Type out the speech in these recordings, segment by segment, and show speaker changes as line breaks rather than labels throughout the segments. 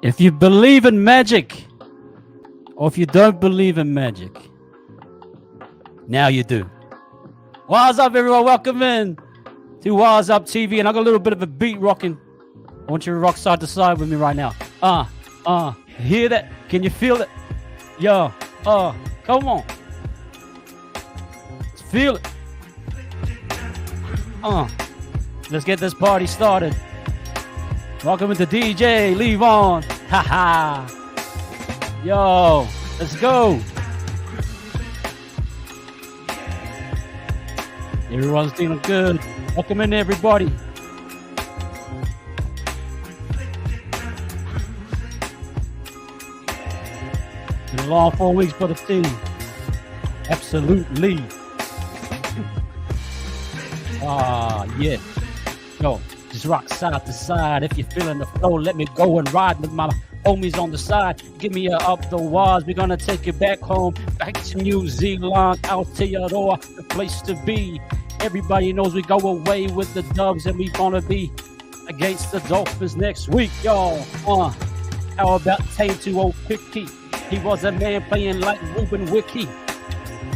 If you believe in magic, or if you don't believe in magic, now you do. What's up, everyone? Welcome in to What's Up TV, and I got a little bit of a beat rocking. I want you to rock side to side with me right now. Hear that? Can you feel it? Yo, come on. Let's feel it. Let's get this party started. Welcome to DJ Levon. Haha. Yo, let's go. Everyone's feeling good. Welcome in, everybody. Been a long 4 weeks for the team. Absolutely. Yeah. Yo, just rock side to side. If you're feeling the flow, let me go and ride with my homies on the side. Give me a up the walls. We're gonna take you back home, back to New Zealand, Aotearoa, the place to be. Everybody knows we go away with the Dubs, and we gonna be against the Dolphins next week, y'all. How about Taintu Picky? He was a man playing like Ruben Wiki,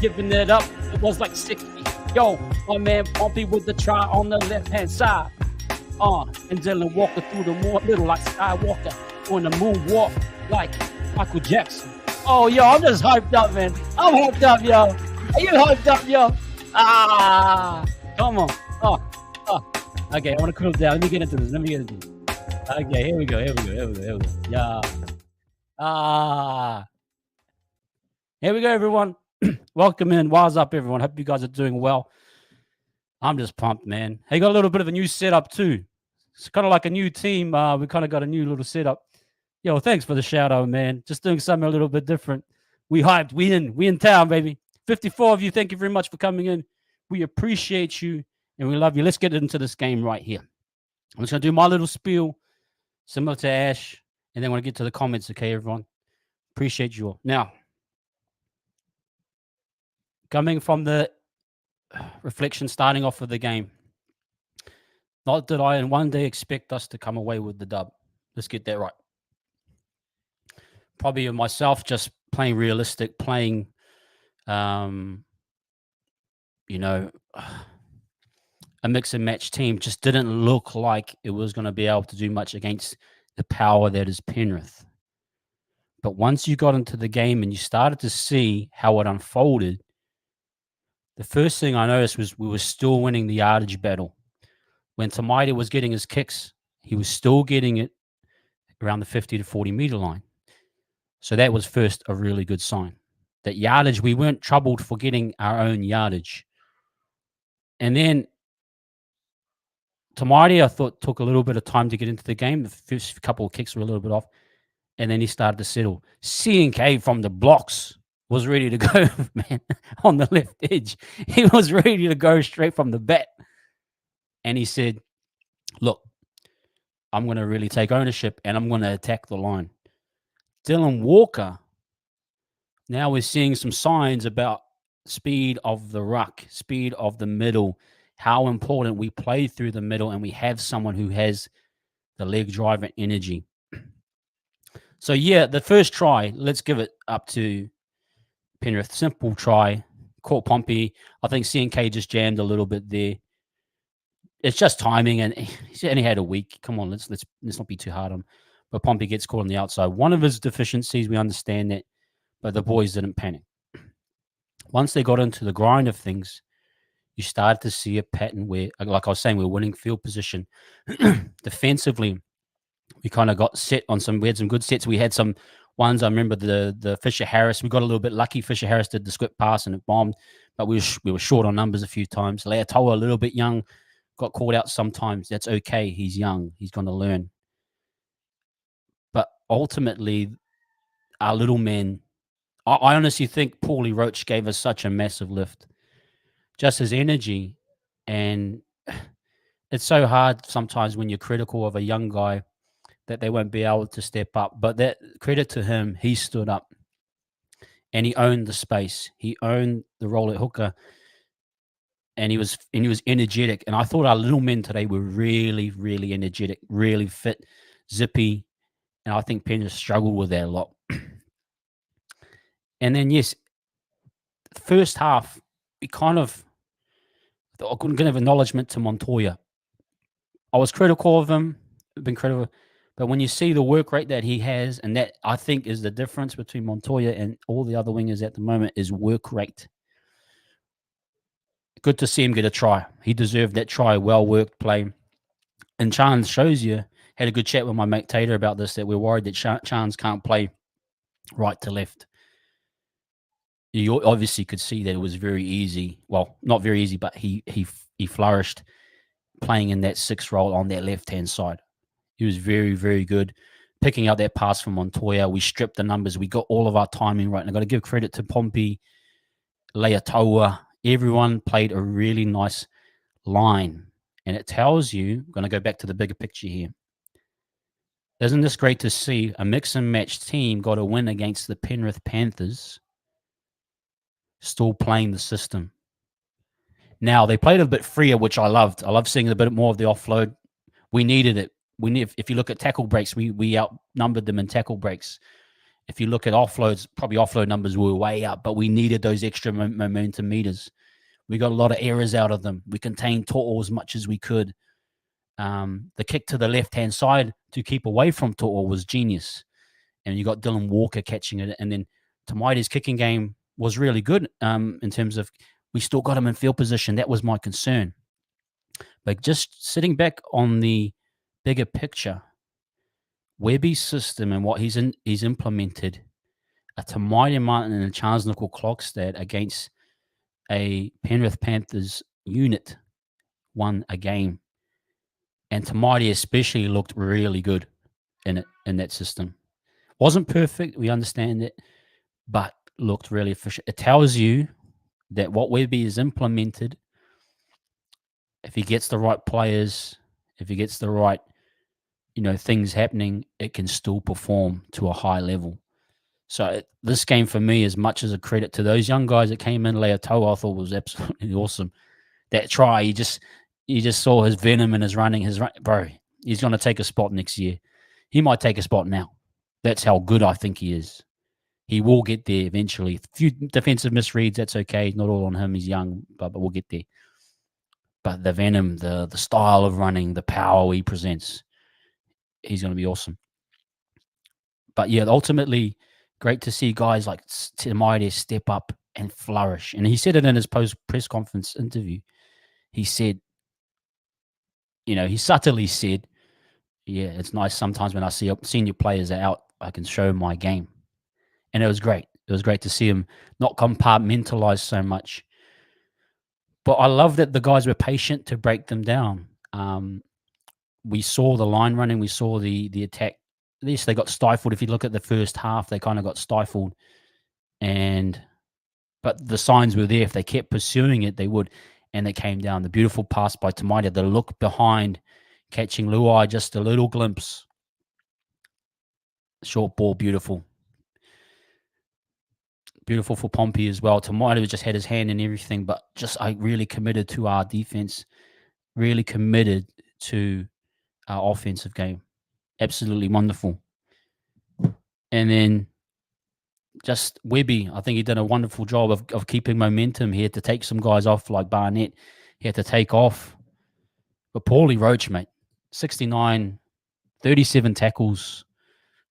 giving it up. It was like 60. Yo, my man Pompey with the try on the left-hand side. And Dylan Walker through the middle like Skywalker, on the moonwalk like Michael Jackson. Oh, yo, I'm just hyped up, man. I'm hyped up, yo. Are you hyped up, yo? Come on. Okay, I want to cool down. Let me get into this. Okay, here we go. Yeah. Here we go, everyone. Welcome in. What's up, everyone? Hope you guys are doing well. I'm just pumped, man. Hey, got a little bit of a new setup too. It's kind of like a new team. We kind of got a new little setup. Yo, thanks for the shout out, man. Just doing something a little bit different. We hyped. We in town, baby. 54 of you. Thank you very much for coming in. We appreciate you and we love you. Let's get into this game right here. I'm just gonna do my little spiel, similar to Ash, and then I want to get to the comments. Okay, everyone. Appreciate you all. Now, coming from the reflection, starting off with the game. Not that I in one day expect us to come away with the dub. Let's get that right. Probably myself just playing realistic, playing, a mix and match team just didn't look like it was going to be able to do much against the power that is Penrith. But once you got into the game and you started to see how it unfolded, the first thing I noticed was we were still winning the yardage battle. When Tamaiti was getting his kicks, he was still getting it around the 50 to 40 meter line. So that was first a really good sign. That yardage, we weren't troubled for getting our own yardage. And then Tamaiti, I thought, took a little bit of time to get into the game. The first couple of kicks were a little bit off. And then he started to settle. CNK from the blocks was ready to go, man, on the left edge. He was ready to go straight from the bat. And he said, look, I'm going to really take ownership and I'm going to attack the line. Dylan Walker, now we're seeing some signs about speed of the ruck, speed of the middle, how important we play through the middle, and we have someone who has the leg drive and energy. So yeah, the first try, let's give it up to Penrith. Simple try, caught Pompey. I think CNK just jammed a little bit there. It's just timing, and he's only had a week. Come on, let's not be too hard on him. But Pompey gets caught on the outside. One of his deficiencies, we understand that, but the boys didn't panic. Once they got into the grind of things, you started to see a pattern where, like I was saying, we're winning field position. Defensively, we kind of got set on some. We had some good sets. We had some ones. I remember the Fisher Harris. We got a little bit lucky. Fisher Harris did the squip pass and it bombed, but we were short on numbers a few times. Leatoa, a little bit young, got called out sometimes. That's okay. He's young. He's going to learn. But ultimately, our little men. I honestly think Paulie Roach gave us such a massive lift. Just his energy, and it's so hard sometimes when you're critical of a young guy that they won't be able to step up. But that credit to him, he stood up and he owned the space. He owned the role at hooker, and he was energetic. And I thought our little men today were really, really energetic, really fit, zippy, and I think Penrith struggled with that a lot. And then yes, the first half we kind of I couldn't give acknowledgement to Montoya. I was critical of him, been critical. But when you see the work rate that he has, and that I think is the difference between Montoya and all the other wingers at the moment, is work rate. Good to see him get a try. He deserved that try. Well worked play. And Chance shows you, had a good chat with my mate Tater about this, that we're worried that Chance can't play right to left. You obviously could see that it was very easy. Well, not very easy, but he flourished playing in that 6 role on that left-hand side. He was very, very good. Picking out that pass from Montoya, we stripped the numbers. We got all of our timing right. And I've got to give credit to Pompey, Leatoa. Everyone played a really nice line. And it tells you, I'm going to go back to the bigger picture here. Isn't this great to see? A mix and match team got a win against the Penrith Panthers, still playing the system. Now, they played a bit freer, which I loved. I love seeing a bit more of the offload. We needed it. If you look at tackle breaks, we outnumbered them in tackle breaks. If you look at offloads, probably offload numbers were way up, but we needed those extra momentum meters. We got a lot of errors out of them. We contained To'o as much as we could. The kick to the left-hand side to keep away from To'o was genius. And you got Dylan Walker catching it. And then Tamai's kicking game was really good in terms of we still got him in field position. That was my concern. But just sitting back on the bigger picture, Webby's system and what he's implemented, a Tamai Martin and a Charles Nickel-Klogstad against a Penrith Panthers unit won a game. And Tamai especially looked really good in that system. Wasn't perfect, we understand it, but looked really efficient. It tells you that what Webby has implemented, if he gets the right players, if he gets the right things happening, it can still perform to a high level. So this game for me, as much as a credit to those young guys that came in, Leatoa I thought was absolutely awesome. That try, you just saw his venom and his running. Bro, he's going to take a spot next year. He might take a spot now. That's how good I think he is. He will get there eventually. A few defensive misreads, that's okay. Not all on him. He's young, but we'll get there. But the venom, the style of running, the power he presents, he's going to be awesome. But yeah, ultimately, great to see guys like Tamai step up and flourish. And he said it in his post-press conference interview. He said, he subtly said, yeah, it's nice sometimes when I see senior players are out, I can show my game. And it was great. It was great to see him not compartmentalize so much. But I love that the guys were patient to break them down. We saw the line running. We saw the attack. At least they got stifled. If you look at the first half, they kind of got stifled. But the signs were there. If they kept pursuing it, they would. And they came down. The beautiful pass by Tamai, the look behind, catching Luai, just a little glimpse. Short ball, beautiful. Beautiful for Pompey as well. Tamai just had his hand in everything, but I really committed to our defense. Really committed to offensive game. Absolutely wonderful. And then just Webby, I think he did a wonderful job of keeping momentum. He had to take some guys off like Barnett. He had to take off. But Paulie Roach, mate, 69, 37 tackles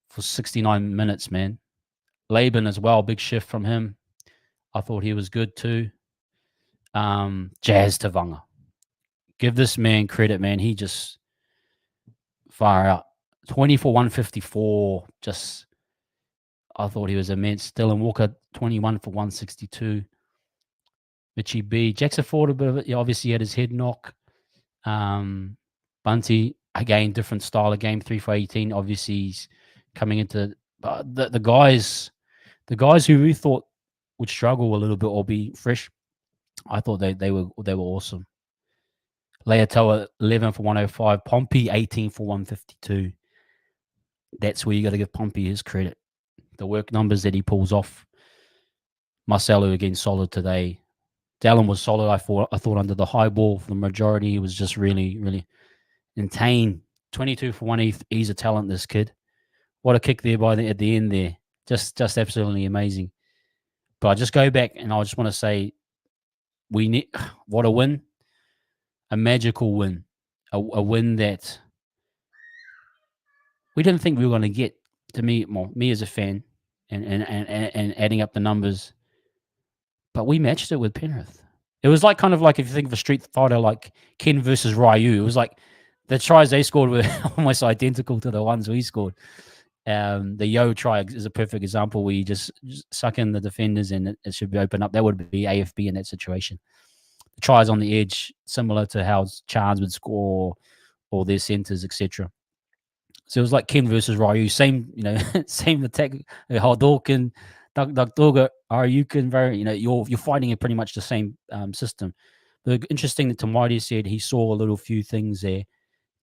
for 69 minutes, man. Laban as well, big shift from him. I thought he was good too. Jazz Tavanga. Give this man credit, man. He just far out. 20 for 154. Just, I thought he was immense. Dylan Walker, 21 for 162. Mitchie B. Jackson Ford, a bit of it. He obviously had his head knock. Bunty, again, different style of game, 3 for 18. Obviously, he's coming into the guys who we thought would struggle a little bit or be fresh. I thought they were awesome. Leatoa, 11 for 105. Pompey, 18 for 152. That's where you got to give Pompey his credit. The work numbers that he pulls off. Marcelo, again, solid today. Dallin was solid, I thought under the high ball for the majority. He was just really, really insane. 22 for 1. He's a talent, this kid. What a kick there at the end there. Just absolutely amazing. But I just go back and I just want to say, what a win. A magical win. A win that we didn't think we were going to get. To me as a fan and adding up the numbers. But we matched it with Penrith. It was like kind of like if you think of a street fighter like Ken versus Ryu. It was like the tries they scored were almost identical to the ones we scored. The Yo try is a perfect example where you just suck in the defenders and it should be open up. That would be AFB in that situation. The tries on the edge, similar to how Chance would score or their centers, etc. So it was like Ken versus Ryu, same same attack. Haldorkin, Doga, Ryukin, you're fighting in pretty much the same system. But interesting that Tamati said he saw a little few things there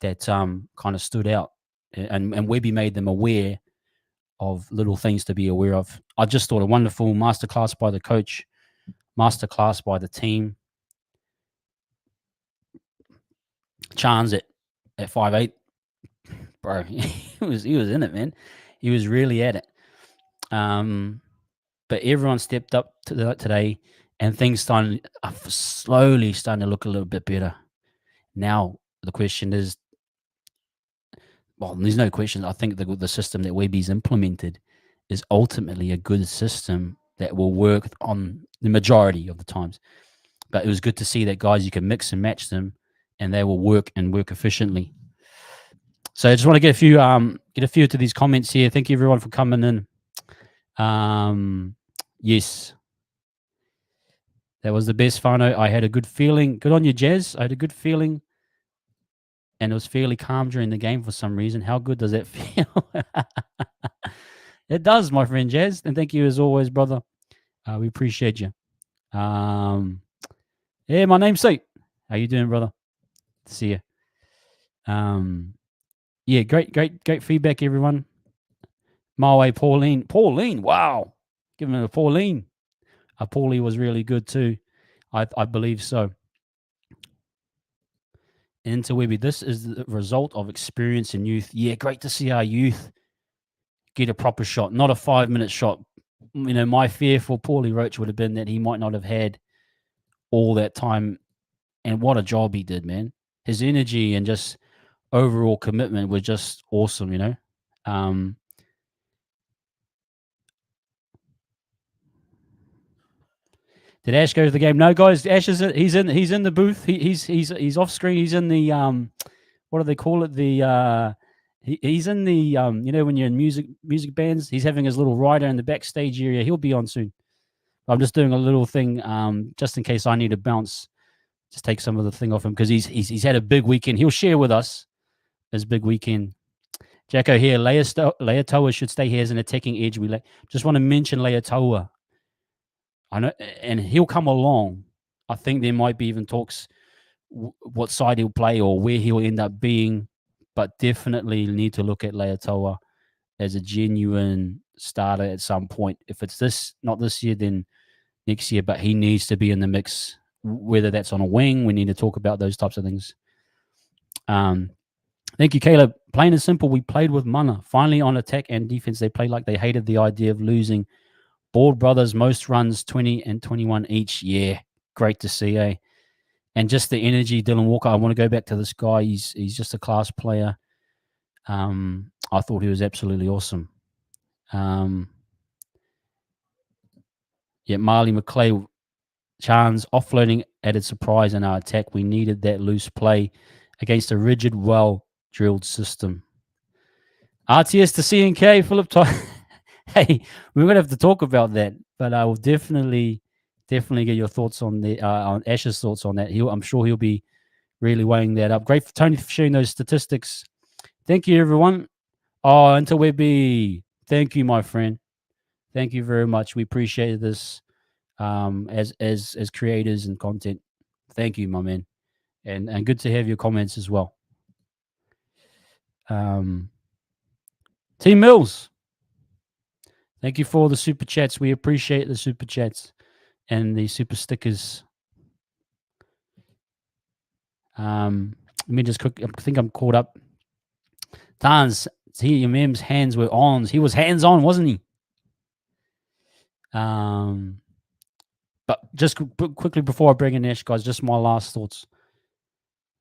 that kind of stood out, and Webby made them aware of little things to be aware of. I just thought a wonderful masterclass by the coach, masterclass by the team. Chance at 5'8", bro, he was in it, man. He was really at it. But everyone stepped up today, and things slowly starting to look a little bit better. Now the question is, well, there's no question. I think the system that Webby's implemented is ultimately a good system that will work on the majority of the times. But it was good to see that, guys, you can mix and match them, and they will work efficiently. So I just want to get a few to these comments here. Thank you everyone for coming in. Yes, that was the best whānau. I had a good feeling. Good on you, Jazz. I had a good feeling, and it was fairly calm during the game for some reason. How good does that feel? It does, my friend Jazz. And thank you as always, brother. We appreciate you. Yeah, my namesake. How you doing, brother? See you. Yeah, great feedback, everyone. My way, Pauline. Wow. Give him a Pauline. Paulie was really good too. I believe so. Into Webby, this is the result of experience and youth. Yeah, great to see our youth get a proper shot, not a 5-minute shot. My fear for Paulie Roach would have been that he might not have had all that time. And what a job he did, man. His energy and just overall commitment was just awesome, Did Ash go to the game? No, guys. Ash he's in the booth. He's off screen. He's in the what do they call it? The he's in the when you're in music bands. He's having his little rider in the backstage area. He'll be on soon. I'm just doing a little thing just in case I need to bounce. Just take some of the thing off him because he's had a big weekend. He'll share with us his big weekend. Jacko here. Leatoa should stay here as an attacking edge. We just want to mention Leatoa. I know, and he'll come along. I think there might be even talks what side he'll play or where he'll end up being, but definitely need to look at Leatoa as a genuine starter at some point. If it's not this year, then next year, but he needs to be in the mix, whether that's on a wing. We need to talk about those types of things. Thank you, Caleb. Plain and simple, we played with mana. Finally, on attack and defense, they played like they hated the idea of losing. Bald brothers, most runs, 20 and 21 each. Yeah, great to see, eh? And just the energy, Dylan Walker. I want to go back to this guy. He's just a class player. I thought he was absolutely awesome. Marley McClay, Chance offloading added surprise in our attack. We needed that loose play against a rigid, well-drilled system. RTS to CNK, Philip. Hey, we're gonna have to talk about that, but I will definitely get your thoughts on the on Ash's thoughts on that. I'm sure he'll be really weighing that up. Great for Tony for sharing those statistics. Thank you, everyone. Oh, until we be. Thank you, my friend. Thank you very much. We appreciate this as creators and content. Thank you, my man. And good to have your comments as well. Team Mills, thank you for the super chats. We appreciate the super chats and the super stickers. Let me just quick. I think I'm caught up. Tans, Mim's hands were on. He was hands on, wasn't he? But just quickly before I bring in Ash, guys, just my last thoughts.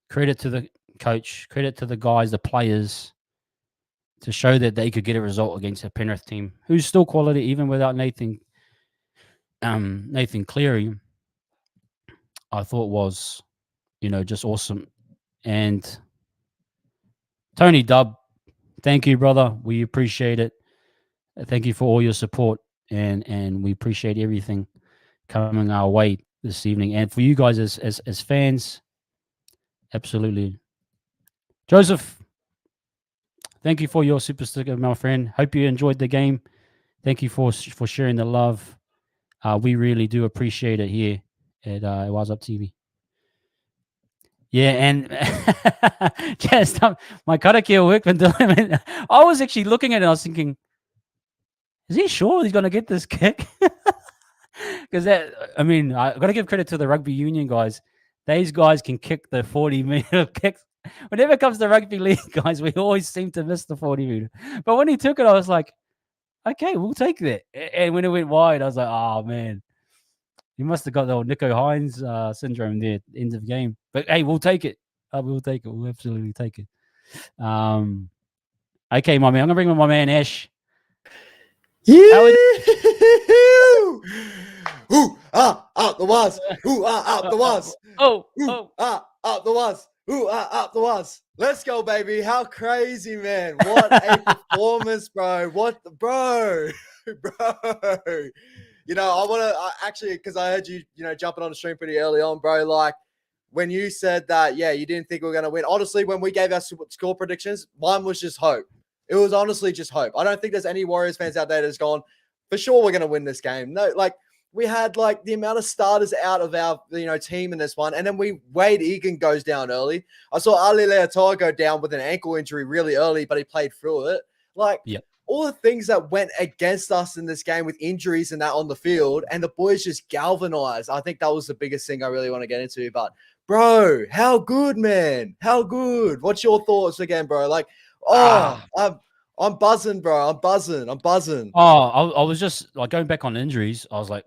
Credit to the coach, credit to the guys, the players, to show that they could get a result against a Penrith team who's still quality, even without Nathan Cleary. I thought was, just awesome. And Tony Dubb, thank you, brother. We appreciate it. Thank you for all your support, and we appreciate everything coming our way this evening. And for you guys as fans, absolutely. Joseph, thank you for your super sticker, my friend. Hope you enjoyed the game. Thank you for sharing the love. We really do appreciate it here at Wise Up TV. Yeah, and just my Karakia work when I was actually looking at it. I was thinking, is he sure he's going to get this kick? Because I got to give credit to the rugby union guys. These guys can kick the 40-meter kicks. Whenever it comes to rugby league, guys, we always seem to miss the 40-meter. But when he took it, I was like, okay, we'll take that. And when it went wide, I was like, oh, man. You must have got the old Nico Hines syndrome there at the end of the game. But, hey, we'll take it. We'll take it. We'll absolutely take it. Okay, my man. I'm going to bring in my man, Ash.
Yeah. Ooh, up the was. Ooh, up the was.
Up
the was. Ooh, up the was. Let's go, baby. How crazy, man. What a performance, bro. Bro. I want to actually, because I heard you, jumping on the stream pretty early on, bro. Like, when you said that, yeah, you didn't think we were going to win. Honestly, when we gave our score predictions, mine was just hope. It was honestly just hope. I don't think there's any Warriors fans out there that's gone, for sure we're going to win this game. No, like, we had, like, the amount of starters out of our, team in this one. And then Wade Egan goes down early. I saw Ali Leatoa go down with an ankle injury really early, but he played through it. Like, all the things that went against us in this game with injuries and that on the field, and the boys just galvanized. I think that was the biggest thing I really want to get into. But, bro, how good, man. How good. What's your thoughts again, bro? Like, I'm buzzing, bro. I'm buzzing.
Oh, I was just like going back on injuries. I was like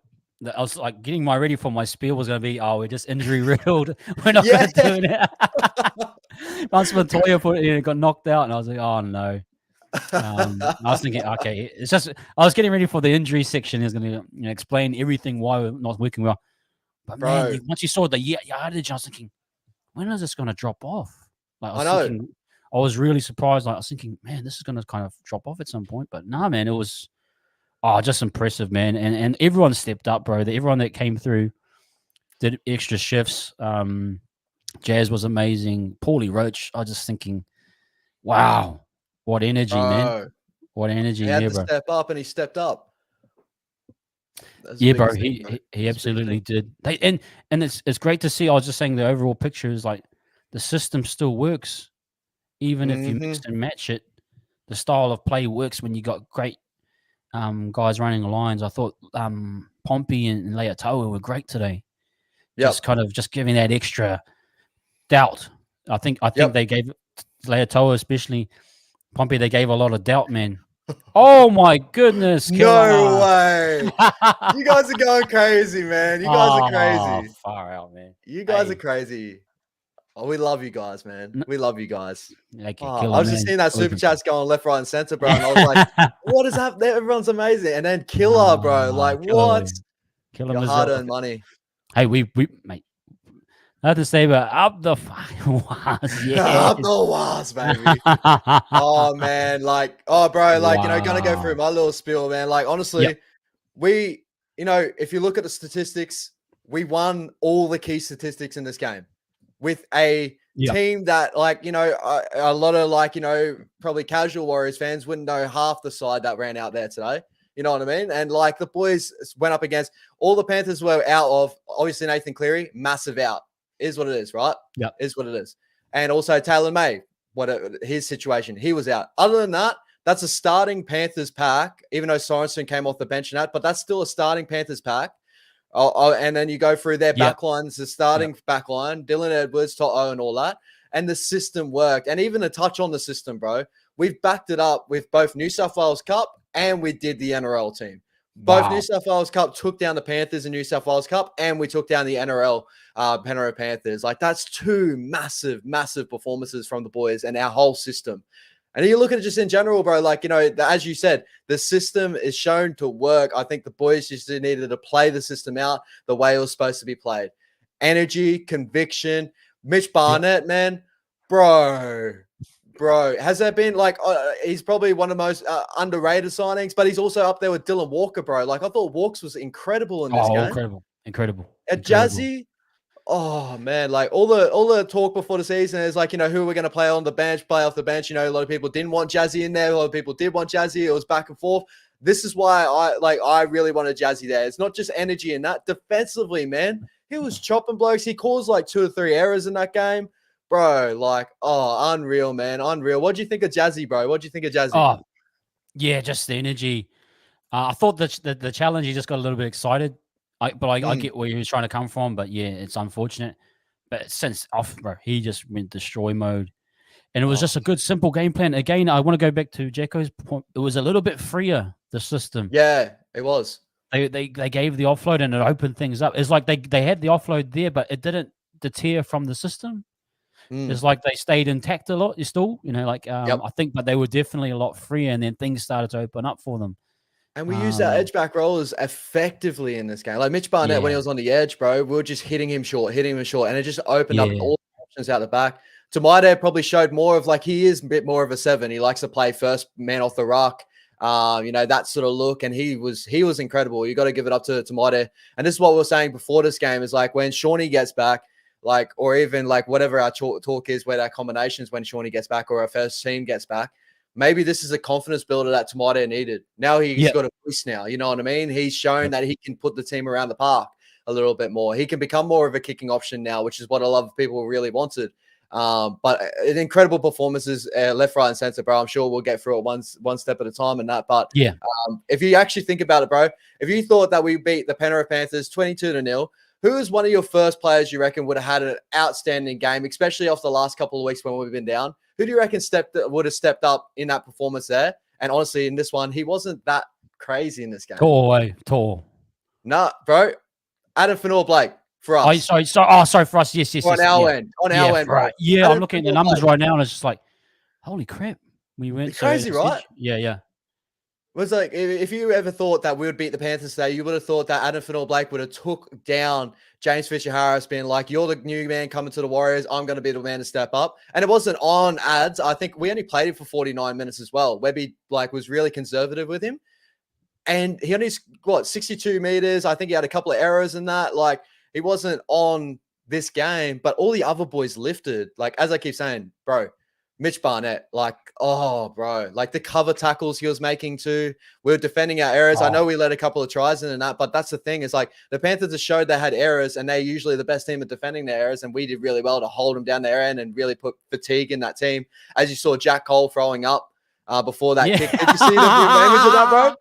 getting ready for my spiel was going to be, we're just injury riddled. We're not going to do it. Once Montoya got knocked out, and I was like, oh no. I was thinking, okay, it's just I was getting ready for the injury section. He's going to explain everything why we're not working well. But man, once you saw the yardage, I was thinking, when is this going to drop off? Like, I was really surprised. Like, I was thinking, man, this is going to kind of drop off at some point. But nah, man, it was just impressive, man. And everyone stepped up, bro. Everyone that came through did extra shifts. Jazz was amazing. Paulie Roach, I was just thinking, wow, what energy, man. What energy.
He had to step up, and he stepped up.
Yeah, bro, he absolutely did. And it's great to see. I was just saying the overall picture is like the system still works. Even if you mix and match it, the style of play works when you got great guys running lines. I thought Pompey and Leatoa were great today. Just kind of just giving that extra doubt. I think they gave Leotoa especially. Pompey, they gave a lot of doubt, man. Oh my goodness,
No
Killer.
way. You guys are going crazy, man. You guys are
Oh,
crazy.
far out, man.
You guys are
Hey,
crazy. Oh, we love you guys, man.
n-
We love you guys.
like a
Oh, I
killer,
was just
man.
seeing that
Always
super
been fun.
chats going left, right, and center, bro. And I was like, what is happening? Everyone's amazing. And then Killer, bro. Like,
Killer
what?
William. Killer
Your
Mizzell.
hard-earned money.
Hey, we mate. Not to say, but up the fucking was, yes.
Up the walls, baby. Oh, man. Like, oh, bro. Like, gonna go through my little spiel, man. Like, honestly,
Yep.
we, if you look at the statistics, we won all the key statistics in this game with a team that, like, a lot of, like, probably casual Warriors fans wouldn't know half the side that ran out there today. You know what I mean? And, like, the boys went up against all the Panthers were out of, obviously, Nathan Cleary, massive out. Is what it is, right?
Yeah.
Is what it is. And also Taylor May, his situation, he was out. Other than that, that's a starting Panthers pack, even though Sorensen came off the bench and that, but that's still a starting Panthers pack. And then you go through their backlines, the starting backline, Dylan Edwards, Toto, and all that. And the system worked. And even a touch on the system, bro. We've backed it up with both New South Wales Cup and we did the NRL team. Both New South Wales Cup took down the Panthers in New South Wales Cup, and we took down the NRL Penrith Panthers. Like, that's two massive, massive performances from the boys and our whole system. And you look at it just in general, bro, like, as you said, the system is shown to work. I think the boys just needed to play the system out the way it was supposed to be played. Energy, conviction. Mitch Barnett, man, bro, has there been, like, he's probably one of the most underrated signings, but he's also up there with Dylan Walker, bro. Like, I thought Walks was incredible in this game.
Incredible.
At Jazzy, oh man, like all the talk before the season is like, who we're going to play on the bench, play off the bench. A lot of people didn't want Jazzy in there. A lot of people did want Jazzy. It was back and forth. This is why I really wanted Jazzy there. It's not just energy in that. Defensively, man, he was chopping blokes. He caused like 2 or 3 errors in that game. Bro, like, oh, unreal, man. Unreal. What do you think of Jazzy, bro? What do you think of Jazzy?
Oh, yeah, just the energy. I thought that the challenge, he just got a little bit excited. I get where he was trying to come from, but yeah, it's unfortunate. But since off, bro, he just went destroy mode. And it was just a good, simple game plan. Again, I want to go back to Jacko's point. It was a little bit freer, the system.
Yeah, it was.
They gave the offload and it opened things up. It's like they had the offload there, but it didn't deter from the system. It's like they stayed intact a lot. You still, I think, but they were definitely a lot freer, and then things started to open up for them.
And we used our edge back rollers effectively in this game. Like Mitch Barnett, when he was on the edge, bro, we were just hitting him short, and it just opened up all the options out the back. Tamade probably showed more of, like, he is a bit more of a 7. He likes to play first man off the ruck, that sort of look. And he was incredible. You got to give it up to Tamade. And this is what we were saying before this game is, like, when Shawnee gets back, like, or even like whatever our talk is, where our combinations when Shawnee gets back or our first team gets back, maybe this is a confidence builder that Tamade needed. Now he's got a boost now. You know what I mean? He's shown that he can put the team around the park a little bit more. He can become more of a kicking option now, which is what a lot of people really wanted. But an incredible performances, left, right, and center, bro. I'm sure we'll get through it one step at a time and that. But if you actually think about it, bro, if you thought that we beat the Penrith Panthers 22-0, who is one of your first players you reckon would have had an outstanding game, especially off the last couple of weeks when we've been down? Who do you reckon would have stepped up in that performance there? And honestly, in this one, he wasn't that crazy in this game.
Tall.
Nah, bro. Adam Fanor-Blake for us.
Sorry for us. Yes.
On our end. On our end,
right. Yeah, I'm looking at the numbers right now, and it's just like, holy crap. We went
crazy, right?
Yeah.
It was like, if you ever thought that we would beat the Panthers today, you would have thought that Adam Fanor-Blake would have took down James Fisher-Harris, being like, you're the new man coming to the Warriors. I'm going to be the man to step up. And it wasn't on ads. I think we only played him for 49 minutes as well. Webby, like, was really conservative with him. And he only, 62 meters. I think he had a couple of errors in that. Like, he wasn't on this game, but all the other boys lifted. Like, as I keep saying, bro, Mitch Barnett, like, oh, bro, like the cover tackles he was making too. We were defending our errors. I know we let a couple of tries in and that, but that's the thing is, like, the Panthers have showed they had errors, and they're usually the best team at defending their errors, and we did really well to hold them down their end and really put fatigue in that team. As you saw, Jack Cole throwing up before that
Yeah.
kick. Did you see the image of that, bro?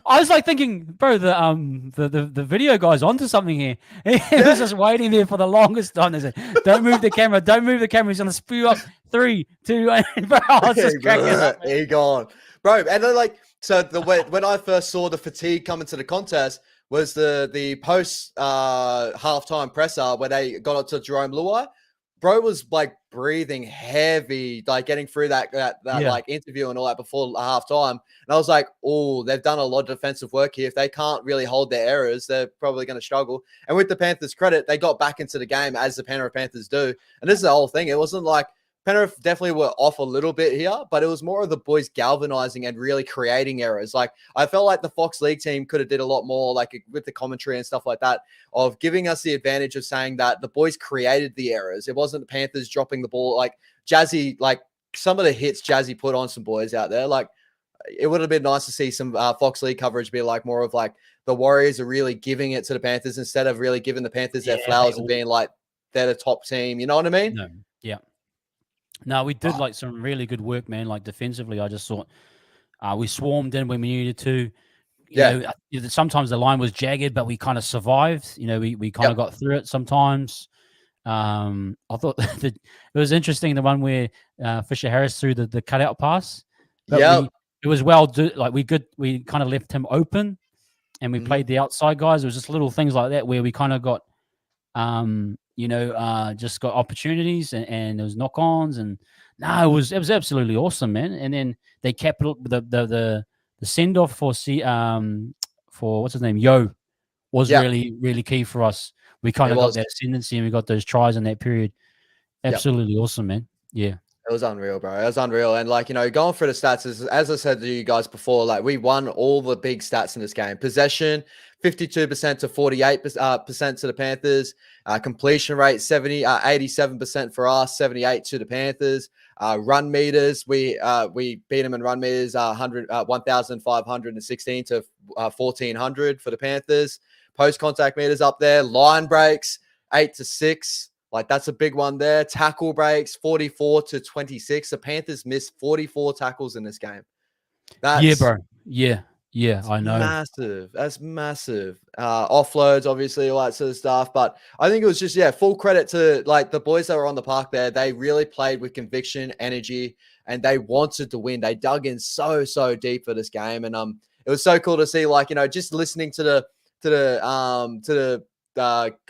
I was like thinking, bro, the video guy's onto something here. He was just waiting there for the longest time. They said, "Don't move the camera, don't move the camera." He's gonna spew up 3, 2, 1. Bro, I was just cracking up, man.
He gone, bro. And then so when I first saw the fatigue come into the contest was the post halftime presser where they got up to Jerome Luai. Bro was like breathing heavy, like getting through that like interview and all that before halftime. And I was like, oh, they've done a lot of defensive work here. If they can't really hold their errors, they're probably going to struggle. And with the Panthers' credit, they got back into the game as the Penrith Panthers do. And this is the whole thing. It wasn't like Penrith definitely were off a little bit here, but it was more of the boys galvanizing and really creating errors. Like I felt like the Fox League team could have did a lot more, like with the commentary and stuff like that, of giving us the advantage of saying that the boys created the errors. It wasn't the Panthers dropping the ball. Like Jazzy, like some of the hits Jazzy put on some boys out there, like it would have been nice to see some Fox League coverage be like more of like the Warriors are really giving it to the Panthers instead of really giving the Panthers their flowers and being like they're the top team. You know what I mean?
No. Yeah. No, we did like some really good work, man. Like defensively, I just thought we swarmed in when we needed to. You know, sometimes the line was jagged, but we kind of survived. You know, we kind of got through it sometimes. I thought that it was interesting, the one where Fisher Harris threw the cutout pass. But it was we kind of left him open and we played the outside guys. It was just little things like that where we kind of got just got opportunities and there was knock-ons and it was absolutely awesome, man. And then they kept the send-off for what's his name, Yo, was really, really key for us. We kind of got that ascendancy and we got those tries in that period. Absolutely awesome, man. Yeah.
It was unreal, bro. It was unreal. And like, you know, going through the stats, as I said to you guys before, like we won all the big stats in this game. Possession, 52% to 48% to the Panthers. Completion rate, 87% for us, 78 to the Panthers. Run meters, we beat them in run meters, 1,516 to 1,400 for the Panthers. Post-contact meters up there. Line breaks, 8 to 6. Like that's a big one there. Tackle breaks, 44 to 26. The Panthers missed 44 tackles in this game.
Yeah, bro. Yeah, I know.
Massive. That's massive. Offloads, obviously, all that sort of stuff. But I think it was just, full credit to like the boys that were on the park there. They really played with conviction, energy, and they wanted to win. They dug in so deep for this game. And it was so cool to see, like, you know, just listening to the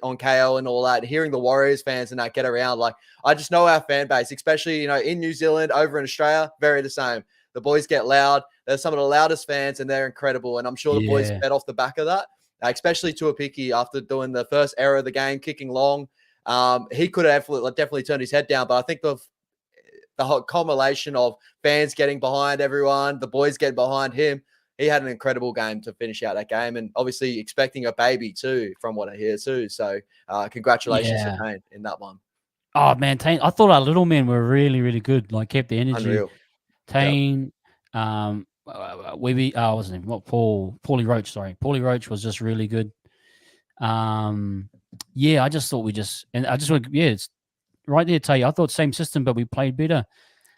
on KO and all that, hearing the Warriors fans and that get around. Like, I just know our fan base, especially, you know, in New Zealand, over in Australia, very the same. The boys get loud. They're some of the loudest fans and they're incredible. And I'm sure the boys fed off the back of that, especially Tuivasa after doing the first error of the game, kicking long. He could have definitely turned his head down, but I think the whole culmination of fans getting behind everyone, the boys getting behind him, he had an incredible game to finish out that game, and obviously expecting a baby too, from what I hear too. So congratulations to Tane in that one.
Oh man, Tane! I thought our little men were really, really good. Like kept the energy.
Unreal.
Tane, what's his name? Not Paulie Roach. Sorry, Paulie Roach was just really good. I just thought it's right there. Tell you, I thought same system, but we played better.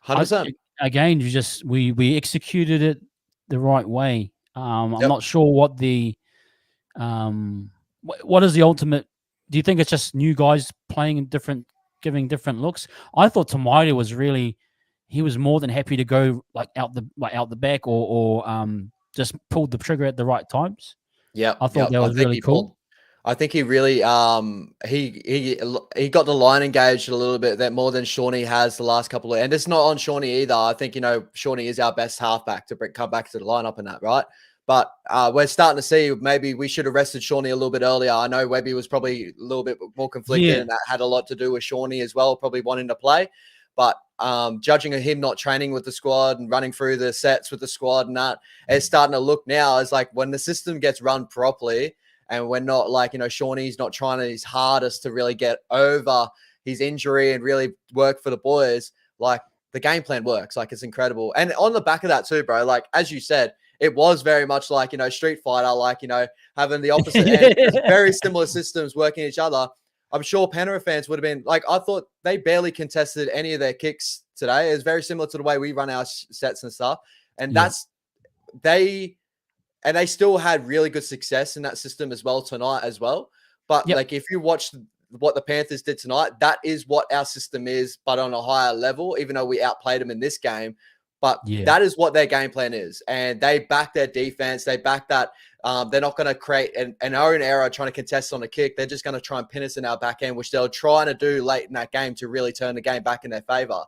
100%.
Again, we executed it the right way. I'm not sure what what is the ultimate. Do you think it's just new guys playing in giving different looks? I thought Tamaida was he was more than happy to go out the back or just pulled the trigger at the right times.
Yeah,
I thought that was really cool.
I think he really he got the line engaged a little bit that more than Shawnee has the last couple of, and it's not on Shawnee either. I think, you know, Shawnee is our best halfback to come back to the lineup and that, right? But we're starting to see maybe we should have rested Shawnee a little bit earlier. I know Webby was probably a little bit more conflicted and that had a lot to do with Shawnee as well, probably wanting to play. But judging of him not training with the squad and running through the sets with the squad and that, it's starting to look now as like when the system gets run properly, and we're not like, you know, Shawnee's not trying his hardest to really get over his injury and really work for the boys. Like the game plan works. Like it's incredible. And on the back of that too, bro, like, as you said, it was very much like, you know, Street Fighter, like, you know, having the opposite end, very similar systems working each other. I'm sure Penrith fans would have been like, I thought they barely contested any of their kicks today. It's very similar to the way we run our sets and stuff. And
Yeah.
they still had really good success in that system as well tonight as well. But
Yep.
like, if you watch what the Panthers did tonight, that is what our system is, but on a higher level, even though we outplayed them in this game. But that is what their game plan is. And they back their defense. They back that. They're not going to create an own error trying to contest on a kick. They're just going to try and pin us in our back end, which they're trying to do late in that game to really turn the game back in their favor.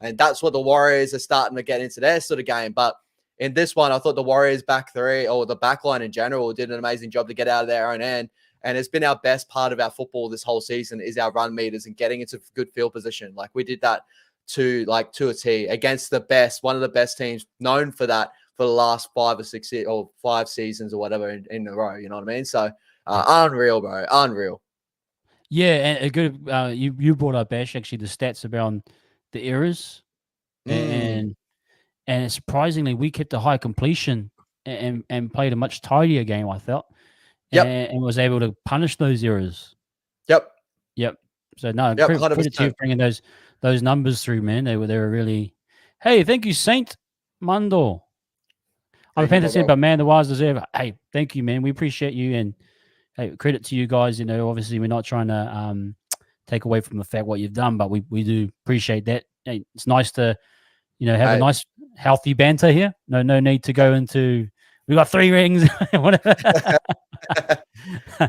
And that's what the Warriors are starting to get into their sort of game. But in this one, I thought the Warriors back three, or the back line in general, did an amazing job to get out of their own end. And it's been our best part of our football this whole season is our run meters and getting into good field position. Like, we did that to a T against one of the best teams known for that for the last 5 or 6 or 5 seasons or whatever in a row. You know what I mean? So unreal, bro. Unreal.
Yeah, and a good. You brought up, Ash, actually the stats about the errors, and surprisingly we kept a high completion and played a much tidier game, I felt. And was able to punish those errors.
Yep.
So no, credit to you bringing those numbers through, man. They were really. Hey, thank you, Saint Mundo. I'm a Panthers fan, but man, the Wires deserve. Hey, thank you, man. We appreciate you, and hey, credit to you guys. You know, obviously we're not trying to take away from the fact what you've done, but we do appreciate that. Hey, it's nice to, have a nice healthy banter here. No need to go into. We got 3 rings, whatever.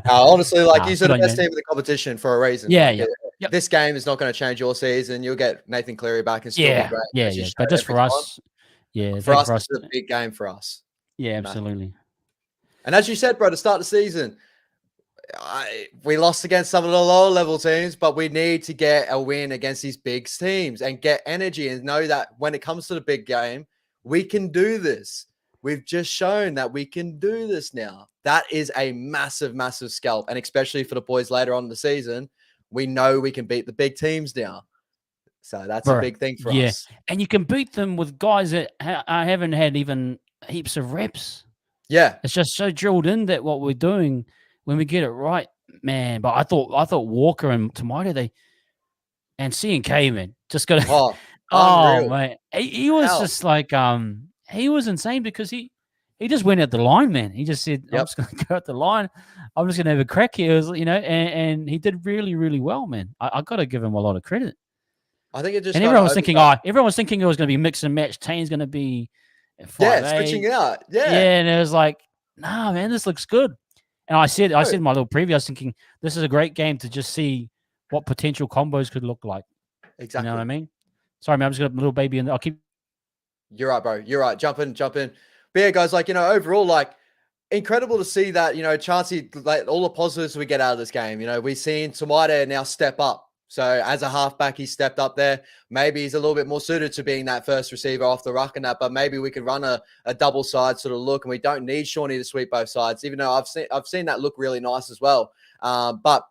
Honestly, like, you said, the best team in the competition for a reason.
Yeah,
This game is not going to change your season. You'll get Nathan Cleary back and still be great.
Yeah. But just for us,
for us, it's a big game for us.
Yeah, absolutely.
And as you said, bro, to start the season, we lost against some of the lower level teams, but we need to get a win against these big teams and get energy and know that when it comes to the big game, we can do this. We've just shown that we can do this now. That is a massive, massive scalp. And especially for the boys later on in the season, we know we can beat the big teams now. So that's a big thing for us.
And you can beat them with guys that haven't had even heaps of reps.
Yeah.
It's just so drilled in that what we're doing, when we get it right, man. But I thought Walker and Tomato, and C&K, man, just got to. Oh, man. He was just like, he was insane because he just went at the line, man. He just said, I'm just going to go at the line. I'm just going to have a crack here. It was, and he did really, really well, man. I got to give him a lot of credit.
I think it just.
And everyone was thinking, it was going to be mix and match. Tane's going to be 5'8".
Switching out. Yeah.
And it was like, nah, man, this looks good. And I said in my little preview, I was thinking, this is a great game to just see what potential combos could look like.
Exactly.
You know what I mean? Sorry, man, I'm just got a little baby in there. I'll keep.
You're right, bro. You're right. Jump in. But yeah, guys, like, overall, like, incredible to see that, Chauncey, like, all the positives we get out of this game. We've seen Tuivasa now step up. So as a halfback, he stepped up there. Maybe he's a little bit more suited to being that first receiver off the ruck and that, but maybe we could run a double side sort of look, and we don't need Shawnee to sweep both sides, even though I've seen that look really nice as well. But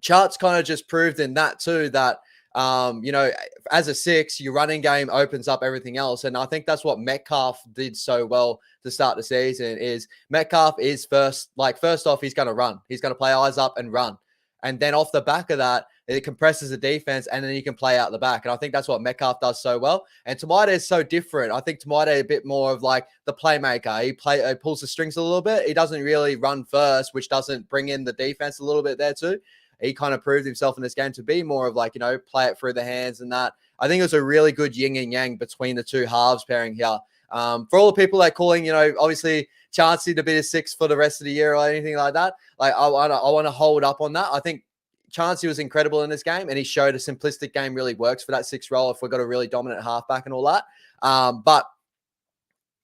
Charts kind of just proved in that too, that as a 6, your running game opens up everything else. And I think that's what Metcalf did so well to start the season. Is Metcalf is first off, he's going to run. He's going to play eyes up and run. And then off the back of that, it compresses the defense, and then you can play out the back. And I think that's what Metcalf does so well. And Tomato is so different. I think Tomato is a bit more of like the playmaker. He pulls the strings a little bit. He doesn't really run first, which doesn't bring in the defense a little bit there too. He kind of proved himself in this game to be more of like, play it through the hands and that. I think it was a really good yin and yang between the two halves pairing here. For all the people that calling, obviously Chauncey to be the 6 for the rest of the year or anything like that, like I want to hold up on that. I think Chauncey was incredible in this game, and he showed a simplistic game really works for that 6 role if we've got a really dominant halfback and all that. But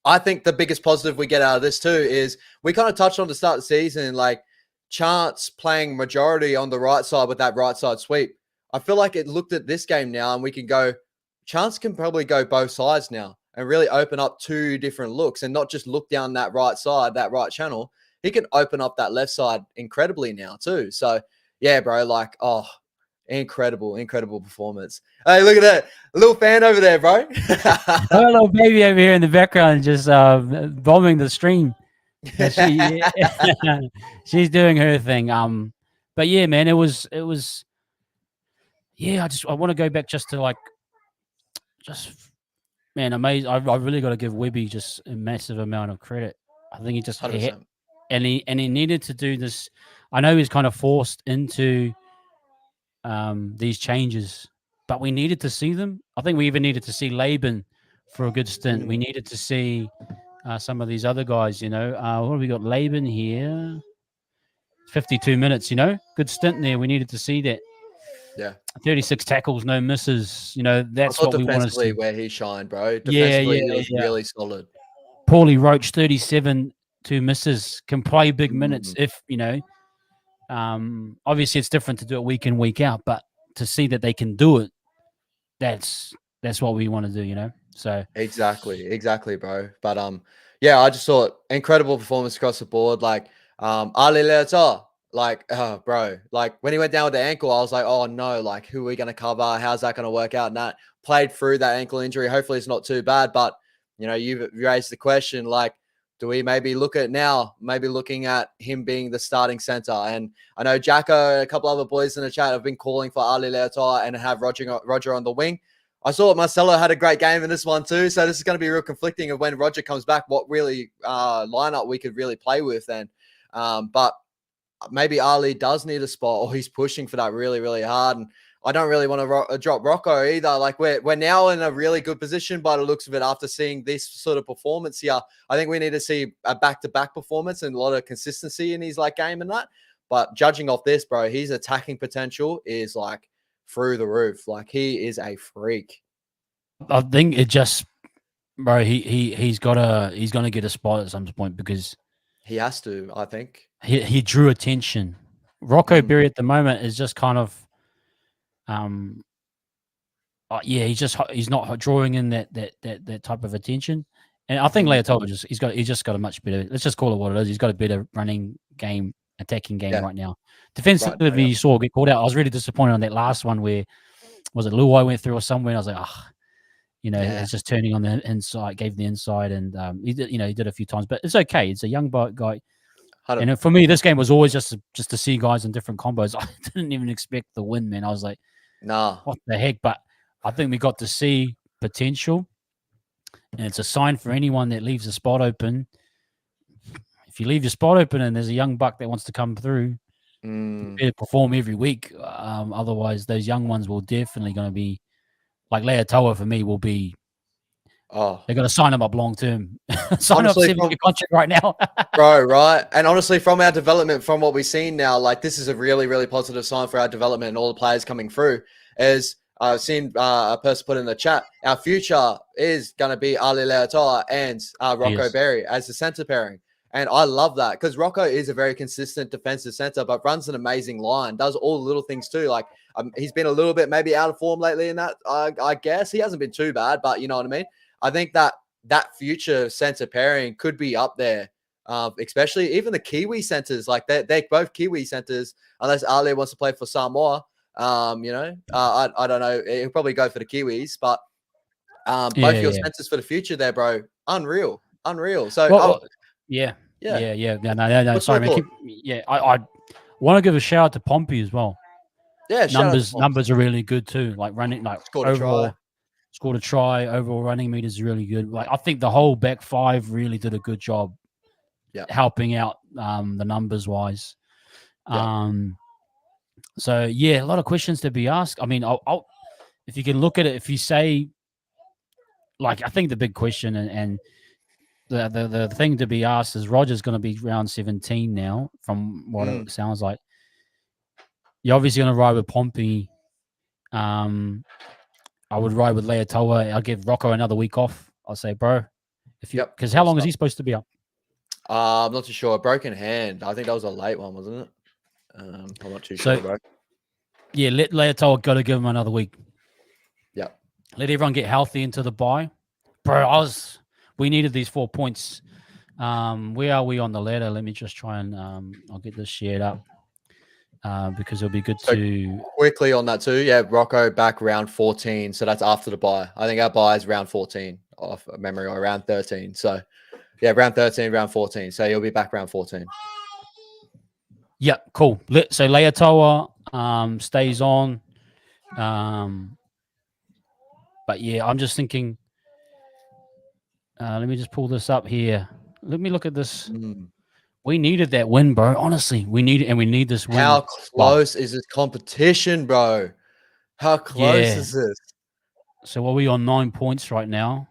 I think the biggest positive we get out of this too is we kind of touched on to start the season, like Chance playing majority on the right side with that right side sweep. I feel like it looked at this game now, and we can go, Chance can probably go both sides now and really open up 2 different looks and not just look down that right side, that right channel. He can open up that left side incredibly now too. So yeah, bro, like, incredible performance. Hey, look at that. A little fan over there, bro.
A little baby over here in the background just bombing the stream. She's doing her thing. But yeah, man, it was. Yeah, I want to go back just to like just man, amazing. I really got to give Webby just a massive amount of credit. I think he just
100%.
he needed to do this. I know he's kind of forced into these changes, but we needed to see them. I think we even needed to see Laban for a good stint. We needed to see some of these other guys. You know, what have we got? Laban here, 52 minutes. You know, good stint there. We needed to see that.
Yeah.
36 tackles, no misses. You know,
I
that's
thought
what we want to
defensively
see.
where he shined, bro.
Yeah,
Defensively, he was
yeah.
really solid.
Paulie Roach, 37, 2 misses, can play big minutes if, you know, obviously it's different to do it week in, week out, but to see that they can do it, that's what we want to do, you know? So
Exactly, bro. But yeah, I just thought incredible performance across the board. Like Ali Leota, like bro, like when he went down with the ankle, I was like, oh no, like who are we gonna cover? How's that gonna work out? And that played through that ankle injury. Hopefully it's not too bad. But you know, you raised the question, like, do we maybe look at now, maybe looking at him being the starting center? And I know Jacko and a couple other boys in the chat have been calling for Ali Leota and have Roger on the wing. I saw Marcelo had a great game in this one too, so this is going to be real conflicting of when Roger comes back, what really lineup we could really play with then. But maybe Ali does need a spot, or he's pushing for that really, really hard. And I don't really want to drop Rocco either. Like we're now in a really good position by the looks of it after seeing this sort of performance here. I think we need to see a back-to-back performance and a lot of consistency in his like game and that. But judging off this, bro, his attacking potential is like through the roof. Like he is a freak.
I think it just, bro, he's gonna get a spot at some point because
he has to. I think
he drew attention. Rocco Berry at the moment is just kind of, yeah, he's not drawing in that type of attention. And I think Leotola he's just got a much better. Let's just call it what it is. He's got a better running game, attacking game right now. Defensively, you saw get called out. I was really disappointed on that last one where was it Luai went through or somewhere. And I was like, you know, it's just turning on the inside, gave the inside, and he did, you know, he did a few times, but it's okay. It's a young guy. And for me, this game was always just to see guys in different combos. I didn't even expect the win, man. I was like,
nah,
what the heck? But I think we got to see potential, and it's a sign for anyone that leaves a spot open. If you leave your spot open and there's a young buck that wants to come through, you better perform every week. Otherwise, those young ones will definitely going to be like Leotoa for me will be. Oh, they're going to sign him up long term. Sign honestly, up 7-year contract right now,
bro. Right, and honestly, from our development, from what we've seen now, like this is a really, really positive sign for our development and all the players coming through. As I've seen a person put in the chat, our future is going to be Ali Leotoa and Rocco Berry as the center pairing. And I love that because Rocco is a very consistent defensive center, but runs an amazing line, does all the little things too. Like he's been a little bit maybe out of form lately in that, I guess. He hasn't been too bad, but you know what I mean? I think that future center pairing could be up there, especially even the Kiwi centers. Like they're both Kiwi centers, unless Ali wants to play for Samoa. You know, I don't know. He'll probably go for the Kiwis, but both your centers for the future there, bro. Unreal. So,
yeah. No. Sorry, man. I want to give a shout out to Pompey as well.
Yeah,
numbers are really good too. Like running, like scored a try. Overall running meters is really good. Like I think the whole back five really did a good job, helping out the numbers wise. So yeah, a lot of questions to be asked. I mean, I'll if you can look at it, if you say, like, I think the big question and the thing to be asked is Roger's going to be round 17 now, from what it sounds like. You're obviously going to ride with Pompey. I would ride with Leotoa. I'll give Rocco another week off. I'll say, bro, if you because how long is he supposed to be up?
I'm not too sure. A broken hand. I think that was a late one, wasn't it? I'm not too sure, bro.
Yeah, let Leotoa got to give him another week.
Yeah.
Let everyone get healthy into the bye. Bro, we needed these 4 points. Where are we on the ladder? Let me just try and I'll get this shared up. Because it'll be good to
quickly on that too. Yeah, Rocco back round 14, so that's after the bye. I think our bye is round 14 off memory, or around 13. So yeah, round 13, round 14. So he'll be back round 14.
Yeah, cool. So Leotoa stays on. But yeah, I'm just thinking. Let me just pull this up here. Let me look at this. We needed that win, bro. Honestly, we need it, and we need this win.
How close is this competition, bro? How close is this?
So are we on 9 points right now?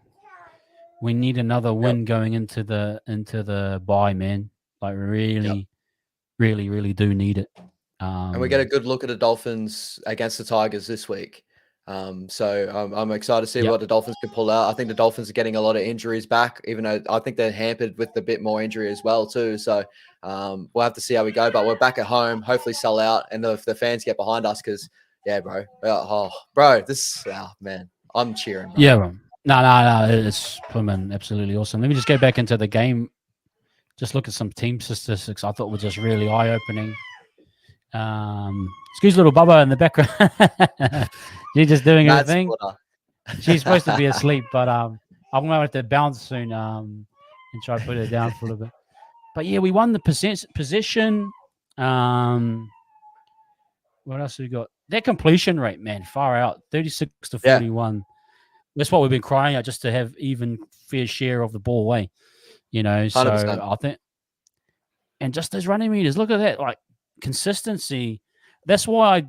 We need another win going into the bye, man. Like really, really, really do need it.
And we get a good look at the Dolphins against the Tigers this week. So I'm excited to see what the Dolphins can pull out. I think the Dolphins are getting a lot of injuries back, even though I think they're hampered with a bit more injury as well too. So we'll have to see how we go. But we're back at home, hopefully sell out, and the fans get behind us because, yeah, bro. Bro, this, man, I'm cheering. Bro.
Yeah, bro. No, it's absolutely awesome. Let me just go back into the game. Just look at some team statistics. I thought were just really eye-opening. Excuse little Bubba in the background. She's just doing her thing. She's supposed to be asleep, but I'm going to have to bounce soon and try to put her down for a little bit. But yeah, we won the possession. What else we got? Their completion rate, man, far out, 36 to 41. Yeah. That's what we've been crying out, just to have even fair share of the ball away. So 100%. I think, and just those running meters, look at that, like consistency. That's why